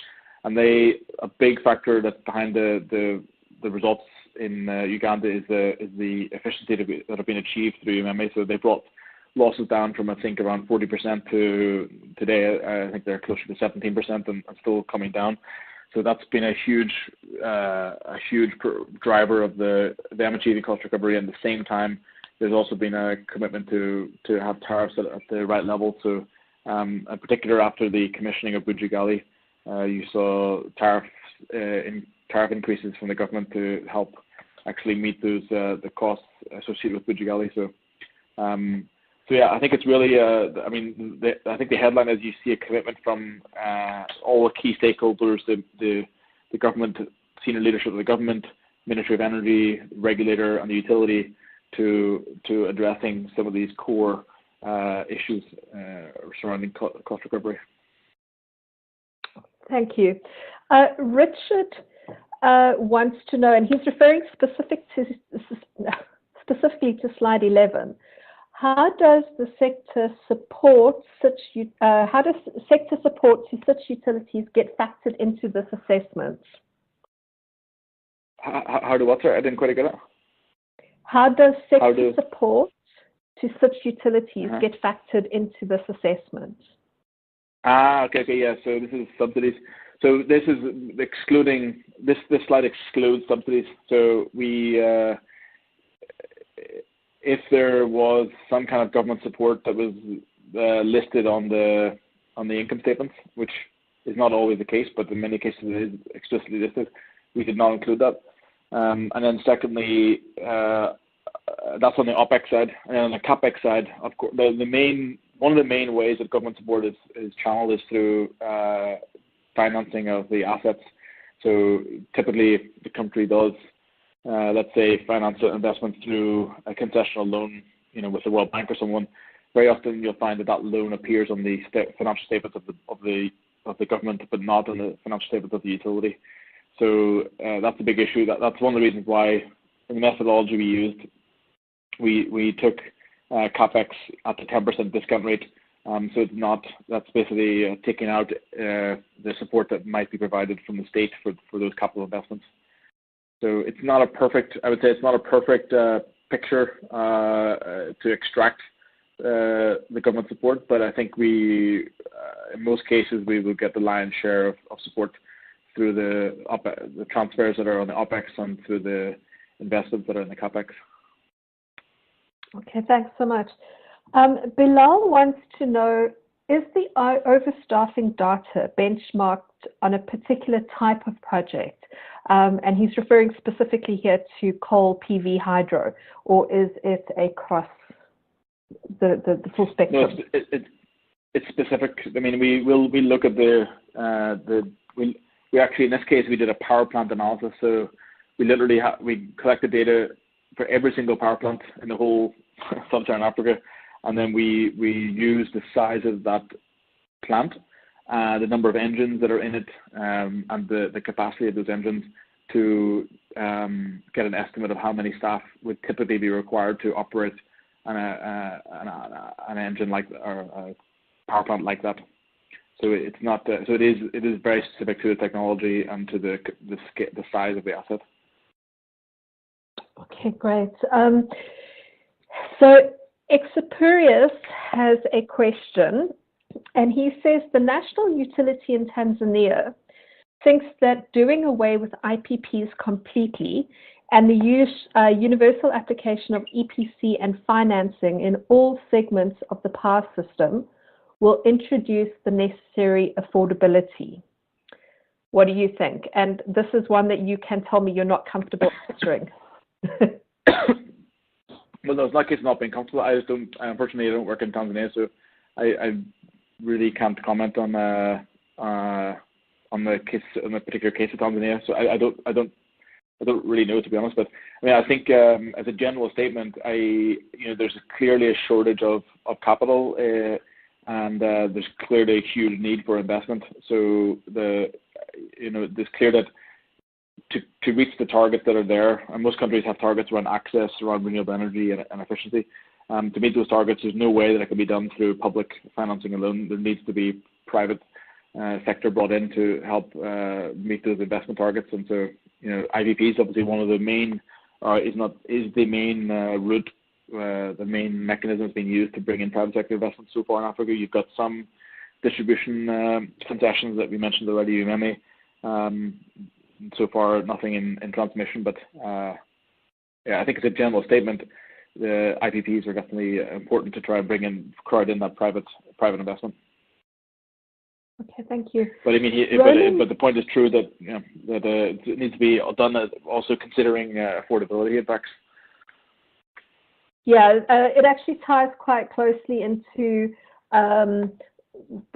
And a big factor that's behind the results in Uganda is the efficiency that have been achieved through UMEME. So they brought losses down from, I think, around 40% to today, I think they're closer to 17% and still coming down. So that's been a huge driver of them achieving cost recovery. And at the same time, there's also been a commitment to have tariffs at the right level. So in particular, after the commissioning of Bujagali, you saw tariff increases from the government to help actually meet those the costs associated with Bujagali. So yeah, I think it's really, I think the headline is you see a commitment from all the key stakeholders, the government, senior leadership of the government, Ministry of Energy, regulator, and the utility to addressing some of these core issues surrounding cost recovery. Thank you. Richard wants to know, and he's referring specifically to slide 11. How does the sector support such utilities get factored into this assessment? How do what, sir? I didn't quite get it. How does sector support to such utilities get factored into this assessment? Okay, yeah. So this is subsidies. So this is excluding this slide excludes subsidies. So we. If there was some kind of government support that was listed on the income statements, which is not always the case, but in many cases it is explicitly listed, we did not include that. And then secondly, that's on the OPEX side. And on the CAPEX side, of course, one of the main ways that government support is channeled is through financing of the assets. So typically, if the country does let's say finance investments through a concessional loan, with the World Bank or someone, very often you'll find that loan appears on the financial statements of the government, but not on the financial statements of the utility. So that's a big issue. That's one of the reasons why in the methodology we used, we took CAPEX at the 10% discount rate. So it's not, that's basically taking out the support that might be provided from the state for those capital investments. So it's not a perfect, I would say it's not a perfect picture to extract the government support, but I think in most cases, we will get the lion's share of support through the transfers that are on the OPEX and through the investments that are in the CAPEX. Okay, thanks so much. Bilal wants to know, is the overstaffing data benchmarked on a particular type of project? And he's referring specifically here to coal, PV, hydro, or is it across the full spectrum? No, it's specific. I mean, we look at we actually, in this case, we did a power plant analysis. So we literally we collect the data for every single power plant in the whole sub-Saharan Africa, and then we use the size of that plant, the number of engines that are in it, and the capacity of those engines to get an estimate of how many staff would typically be required to operate an engine like or a power plant like that. So it's not. So it is very specific to the technology and to the size of the asset. Okay, great. So Exuperius has a question, and he says the national utility in Tanzania thinks that doing away with IPPs completely and the universal application of EPC and financing in all segments of the power system will introduce the necessary affordability. What do you think? And this is one that you can tell me you're not comfortable answering. Well, no, it's not case not being comfortable. Unfortunately, I don't work in Tanzania, so I really can't comment on the particular case of Tanzania. So I don't really know, to be honest. But I mean, I think as a general statement, there's clearly a shortage of capital, and there's clearly a huge need for investment. So it's clear that to reach the targets that are there, and most countries have targets around access, around renewable energy and efficiency. To meet those targets, there's no way that it can be done through public financing alone. There needs to be private sector brought in to help meet those investment targets. And so, IPP is obviously one of the main, is the main route, the main mechanism being used to bring in private sector investment so far in Africa. You've got some distribution concessions that we mentioned already, UMEME. So far, nothing in transmission, but I think it's a general statement. The IPPs are definitely important to try and crowd in that private investment. Okay, thank you. But I mean, but the point is true that that it needs to be done also considering affordability impacts. Yeah, it actually ties quite closely into.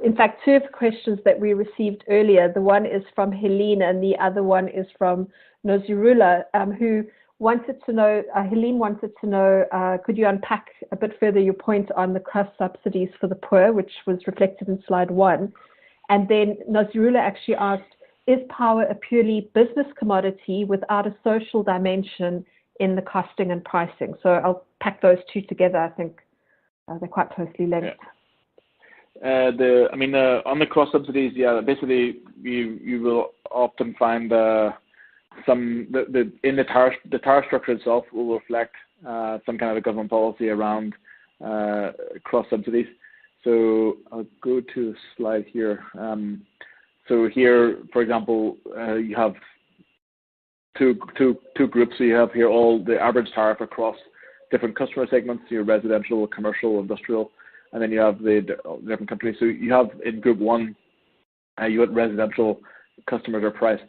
In fact, two of the questions that we received earlier, the one is from Helene and the other one is from Nozirula, who wanted to know, Helene wanted to know, could you unpack a bit further your point on the cross subsidies for the poor, which was reflected in slide 1. And then Nozirula actually asked, is power a purely business commodity without a social dimension in the costing and pricing? So I'll pack those two together. I think they're quite closely linked. Yeah. On the cross subsidies, basically you will often find in the tariff structure itself will reflect some kind of a government policy around cross subsidies. So I'll go to the slide here. So here, for example, you have two groups. So you have here all the average tariff across different customer segments, your residential, commercial, industrial. And then you have the different countries. So you have in group 1, you have residential customers are priced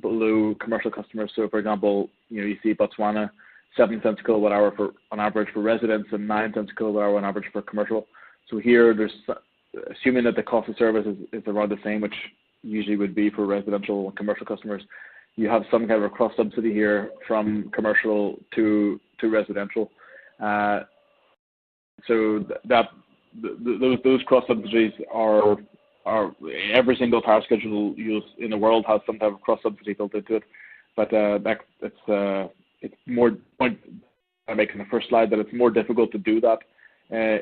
below commercial customers. So for example, you see Botswana, 7 cents a kilowatt hour on average for residents and 9 cents a kilowatt hour on average for commercial. So here, there's assuming that the cost of service is around the same, which usually would be for residential and commercial customers, you have some kind of a cross subsidy here from commercial to residential. So those cross subsidies are every single power schedule used in the world has some type of cross subsidy built into it. But it's more point I make in the first slide that it's more difficult to do that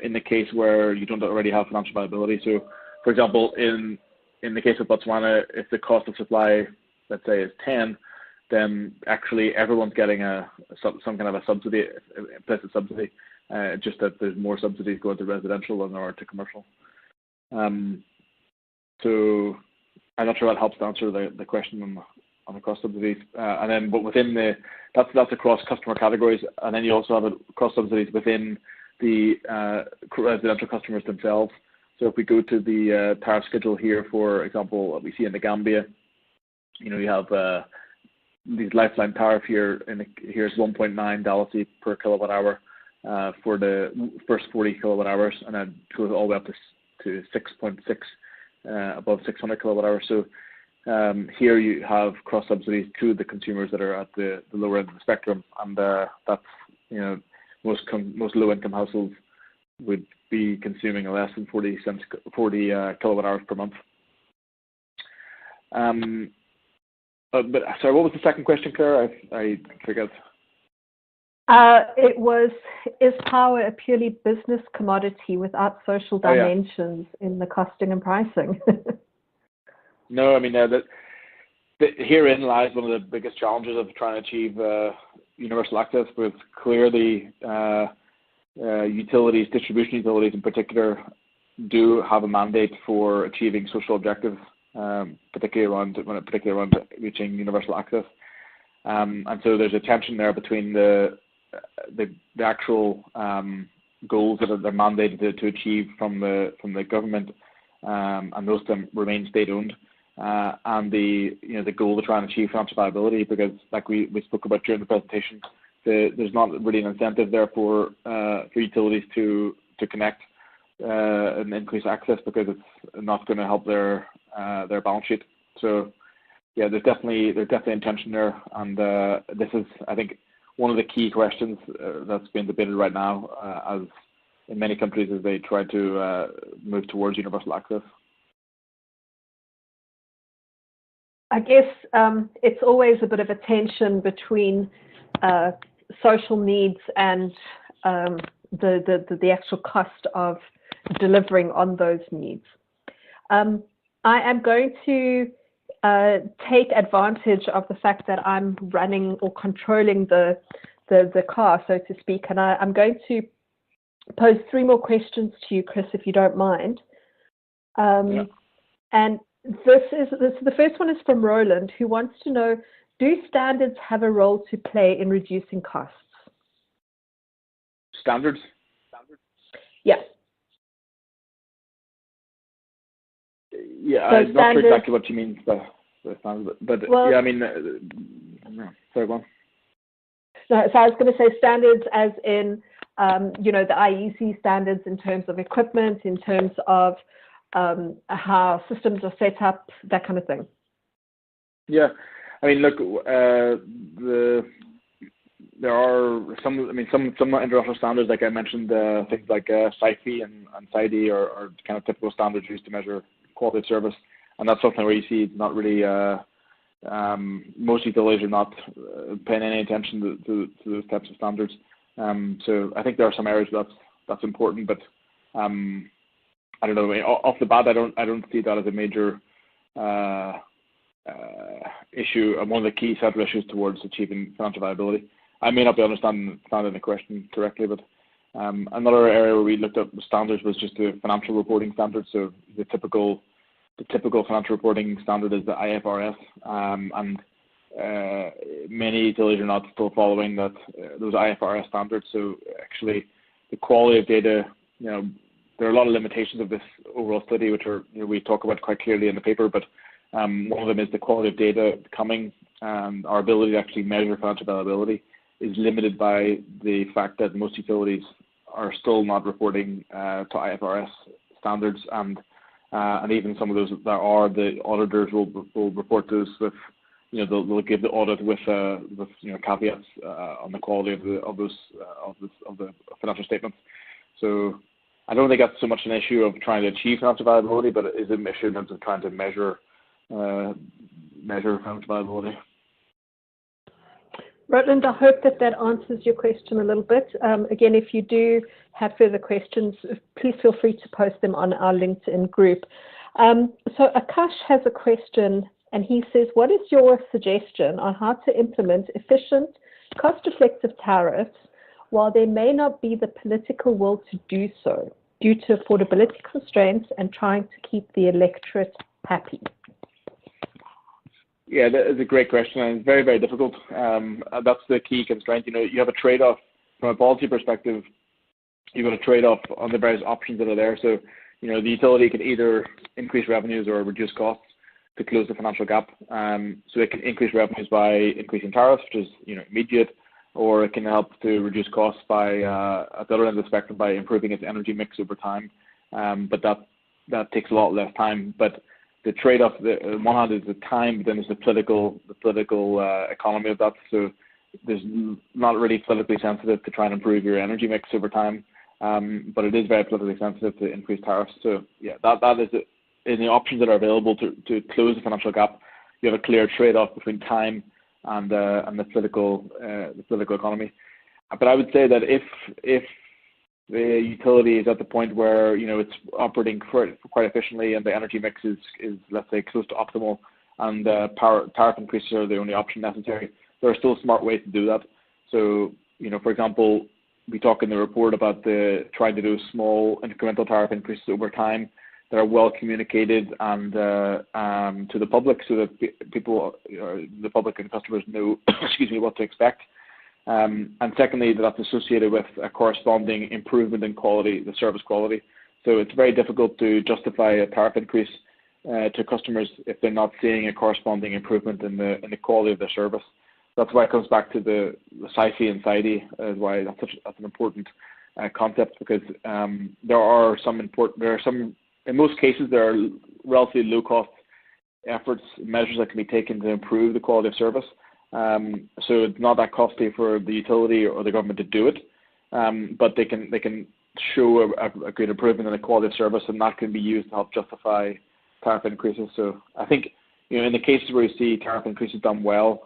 in the case where you don't already have financial viability. So, for example, in the case of Botswana, if the cost of supply, let's say, is 10, then actually everyone's getting some kind of a subsidy, implicit subsidy. Just that there's more subsidies going to residential than there are to commercial. So I'm not sure that helps to answer the question on the cross subsidies. And then, but within that's across customer categories, and then you also have cross subsidies within the residential customers themselves. So if we go to the tariff schedule here, for example, what we see in the Gambia, you have these lifeline tariff here. Here's 1.9 Dalasi per kilowatt hour for the first 40 kilowatt hours, and then goes all the way up to 6.6 above 600 kilowatt hours. So Here you have cross subsidies to the consumers that are at the lower end of the spectrum, and that's most low income households would be consuming less than 40 kilowatt hours per month. But sorry, what was the second question, Claire? I forget. It was, is power a purely business commodity without social dimensions in the costing and pricing? No, I mean, herein lies one of the biggest challenges of trying to achieve universal access, with clearly utilities, distribution utilities in particular, do have a mandate for achieving social objectives, particularly around reaching universal access. And so there's a tension there between the actual goals that they're mandated to achieve from the government, and those of them remain state-owned, and the goal to try and achieve financial viability, because like we spoke about during the presentation, there's not really an incentive there for utilities to connect and increase access, because it's not going to help their balance sheet. So yeah, there's definitely a tension there, and this is, I think, one of the key questions that's being debated right now, as in many countries, as they try to move towards universal access. I guess it's always a bit of a tension between social needs and the actual cost of delivering on those needs. I am going to take advantage of the fact that I'm running or controlling the car, so to speak, and I'm going to pose 3 more questions to you, Chris, if you don't mind. And the first one is from Roland, who wants to know, do standards have a role to play in reducing costs? Standards? Yeah. Yeah, So I'm not sure exactly what you mean by standards, but well, yeah, I mean, sorry, go on. No, so I was going to say standards as in, the IEC standards in terms of equipment, in terms of how systems are set up, that kind of thing. Yeah, I mean, look, there are some international standards, like I mentioned, things like SIFI and SIDI are kind of typical standards used to measure quality of service, and that's something where you see it's not really, most utilities are not paying any attention to those types of standards. So I think there are some areas that's important, but I don't know. Off the bat, I don't see that as a major issue, one of the key central issues towards achieving financial viability. I may not be understanding the question correctly, but another area where we looked at the standards was just the financial reporting standards. So the typical financial reporting standard is the IFRS, and many utilities are not still following those IFRS standards. So actually, the quality of data, there are a lot of limitations of this overall study, which are we talk about quite clearly in the paper. But one of them is the quality of data coming, and our ability to actually measure financial viability is limited by the fact that most utilities are still not reporting to IFRS standards, and even some of those that are, the auditors will report those with, they'll give the audit with caveats on the quality of the financial statements. So I don't think that's so much an issue of trying to achieve financial viability, but it is an issue in terms of trying to measure financial viability. Roland, I hope that answers your question a little bit. Again, if you do have further questions, please feel free to post them on our LinkedIn group. So Akash has a question, and he says, what is your suggestion on how to implement efficient, cost-effective tariffs while there may not be the political will to do so due to affordability constraints and trying to keep the electorate happy? Yeah, that is a great question, and it's very, very difficult. That's the key constraint. You have a trade-off from a policy perspective. You've got a trade-off on the various options that are there. So, the utility can either increase revenues or reduce costs to close the financial gap. So it can increase revenues by increasing tariffs, which is immediate, or it can help to reduce costs by at the other end of the spectrum by improving its energy mix over time. But that takes a lot less time. But the trade-off, on one hand is the time, but then there's the political economy of that. So there's not really politically sensitive to try and improve your energy mix over time, but it is very politically sensitive to increase tariffs. So yeah, that is in the options that are available to close the financial gap. You have a clear trade-off between time and the political economy. But I would say that if the utility is at the point where it's operating quite efficiently and the energy mix is let's say close to optimal, and tariff increases are the only option necessary, there are still smart ways to do that. So for example, we talk in the report about trying to do small incremental tariff increases over time that are well communicated and to the public, so that people, the public and customers know what to expect. And secondly, that's associated with a corresponding improvement in quality, the service quality. So it's very difficult to justify a tariff increase to customers if they're not seeing a corresponding improvement in the quality of their service. That's why it comes back to the SAIFI and SAIDI, why that's an important concept, because there are some, in most cases, there are relatively low-cost efforts, measures that can be taken to improve the quality of service. So it's not that costly for the utility or the government to do it, but they can show a good improvement in the quality of service, and that can be used to help justify tariff increases. So I think in the cases where you see tariff increases done well,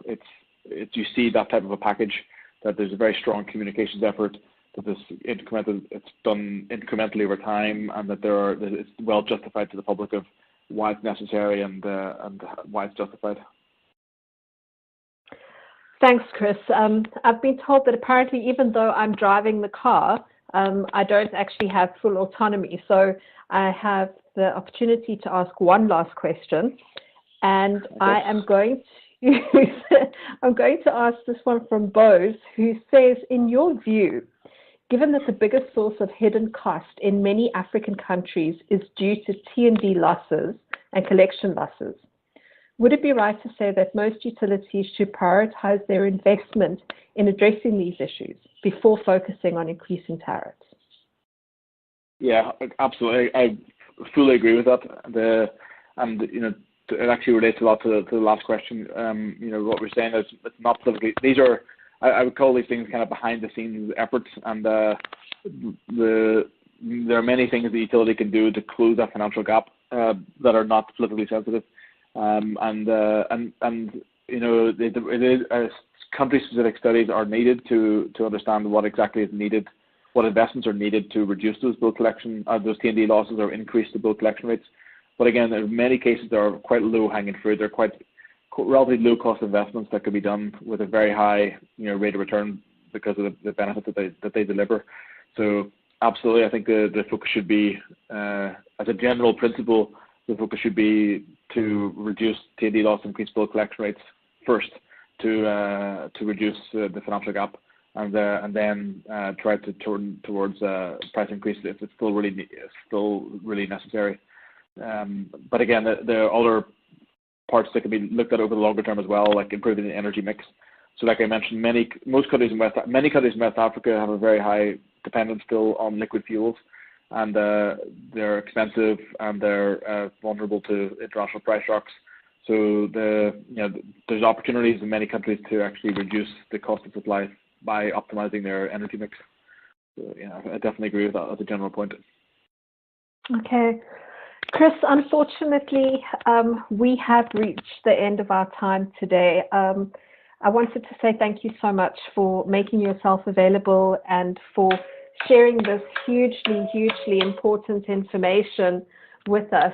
you see that type of a package, that there's a very strong communications effort, that it's done incrementally over time, and that it's well justified to the public of why it's necessary and why it's justified. Thanks, Chris. I've been told that apparently, even though I'm driving the car, I don't actually have full autonomy. So I have the opportunity to ask one last question, and okay. I'm going to ask this one from Bose, who says, in your view, given that the biggest source of hidden cost in many African countries is due to T&D losses and collection losses, would it be right to say that most utilities should prioritize their investment in addressing these issues before focusing on increasing tariffs? Yeah, absolutely. I fully agree with that. It actually relates a lot to the last question. What we're saying is it's not politically. These are, I would call these things kind of behind the scenes efforts, and there are many things the utility can do to close that financial gap that are not politically sensitive. Country-specific studies are needed to understand what exactly is needed, what investments are needed to reduce those those T&D losses or increase the bill collection rates. But again, in many cases, there are quite low-hanging fruit. They're quite relatively low-cost investments that can be done with a very high, rate of return because of the benefit that they deliver. So absolutely, I think the focus should be, as a general principle, the focus should be to reduce T&D loss and increase bill collection rates first to reduce the financial gap, and then try to turn towards price increases if it's still really necessary. But again, there are other parts that can be looked at over the longer term as well, like improving the energy mix. So like I mentioned, many countries in West Africa have a very high dependence still on liquid fuels, and they're expensive and they're vulnerable to international price shocks. So there's opportunities in many countries to actually reduce the cost of supply by optimizing their energy mix. So yeah, I definitely agree with that as a general point. Okay. Chris, unfortunately, we have reached the end of our time today. I wanted to say thank you so much for making yourself available and for sharing this hugely important information with us.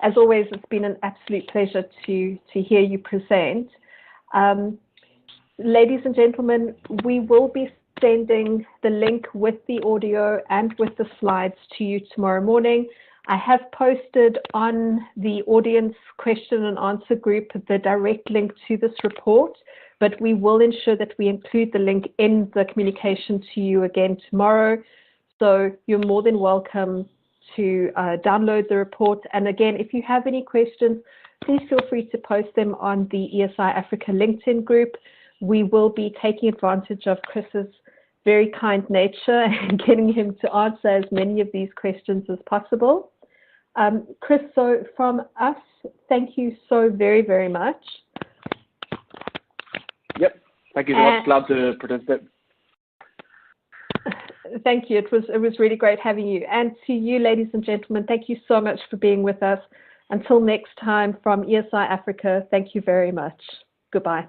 As always, it's been an absolute pleasure to hear you present. Ladies and gentlemen, we will be sending the link with the audio and with the slides to you tomorrow morning. I have posted on the audience question and answer group the direct link to this report, but we will ensure that we include the link in the communication to you again tomorrow. So you're more than welcome to download the report. And again, if you have any questions, please feel free to post them on the ESI Africa LinkedIn group. We will be taking advantage of Chris's very kind nature and getting him to answer as many of these questions as possible. Chris, so from us, thank you so very, very much. Yep. Thank you so much. Glad to participate. Thank you. It was really great having you. And to you, ladies and gentlemen, thank you so much for being with us. Until next time, from ESI Africa, thank you very much. Goodbye.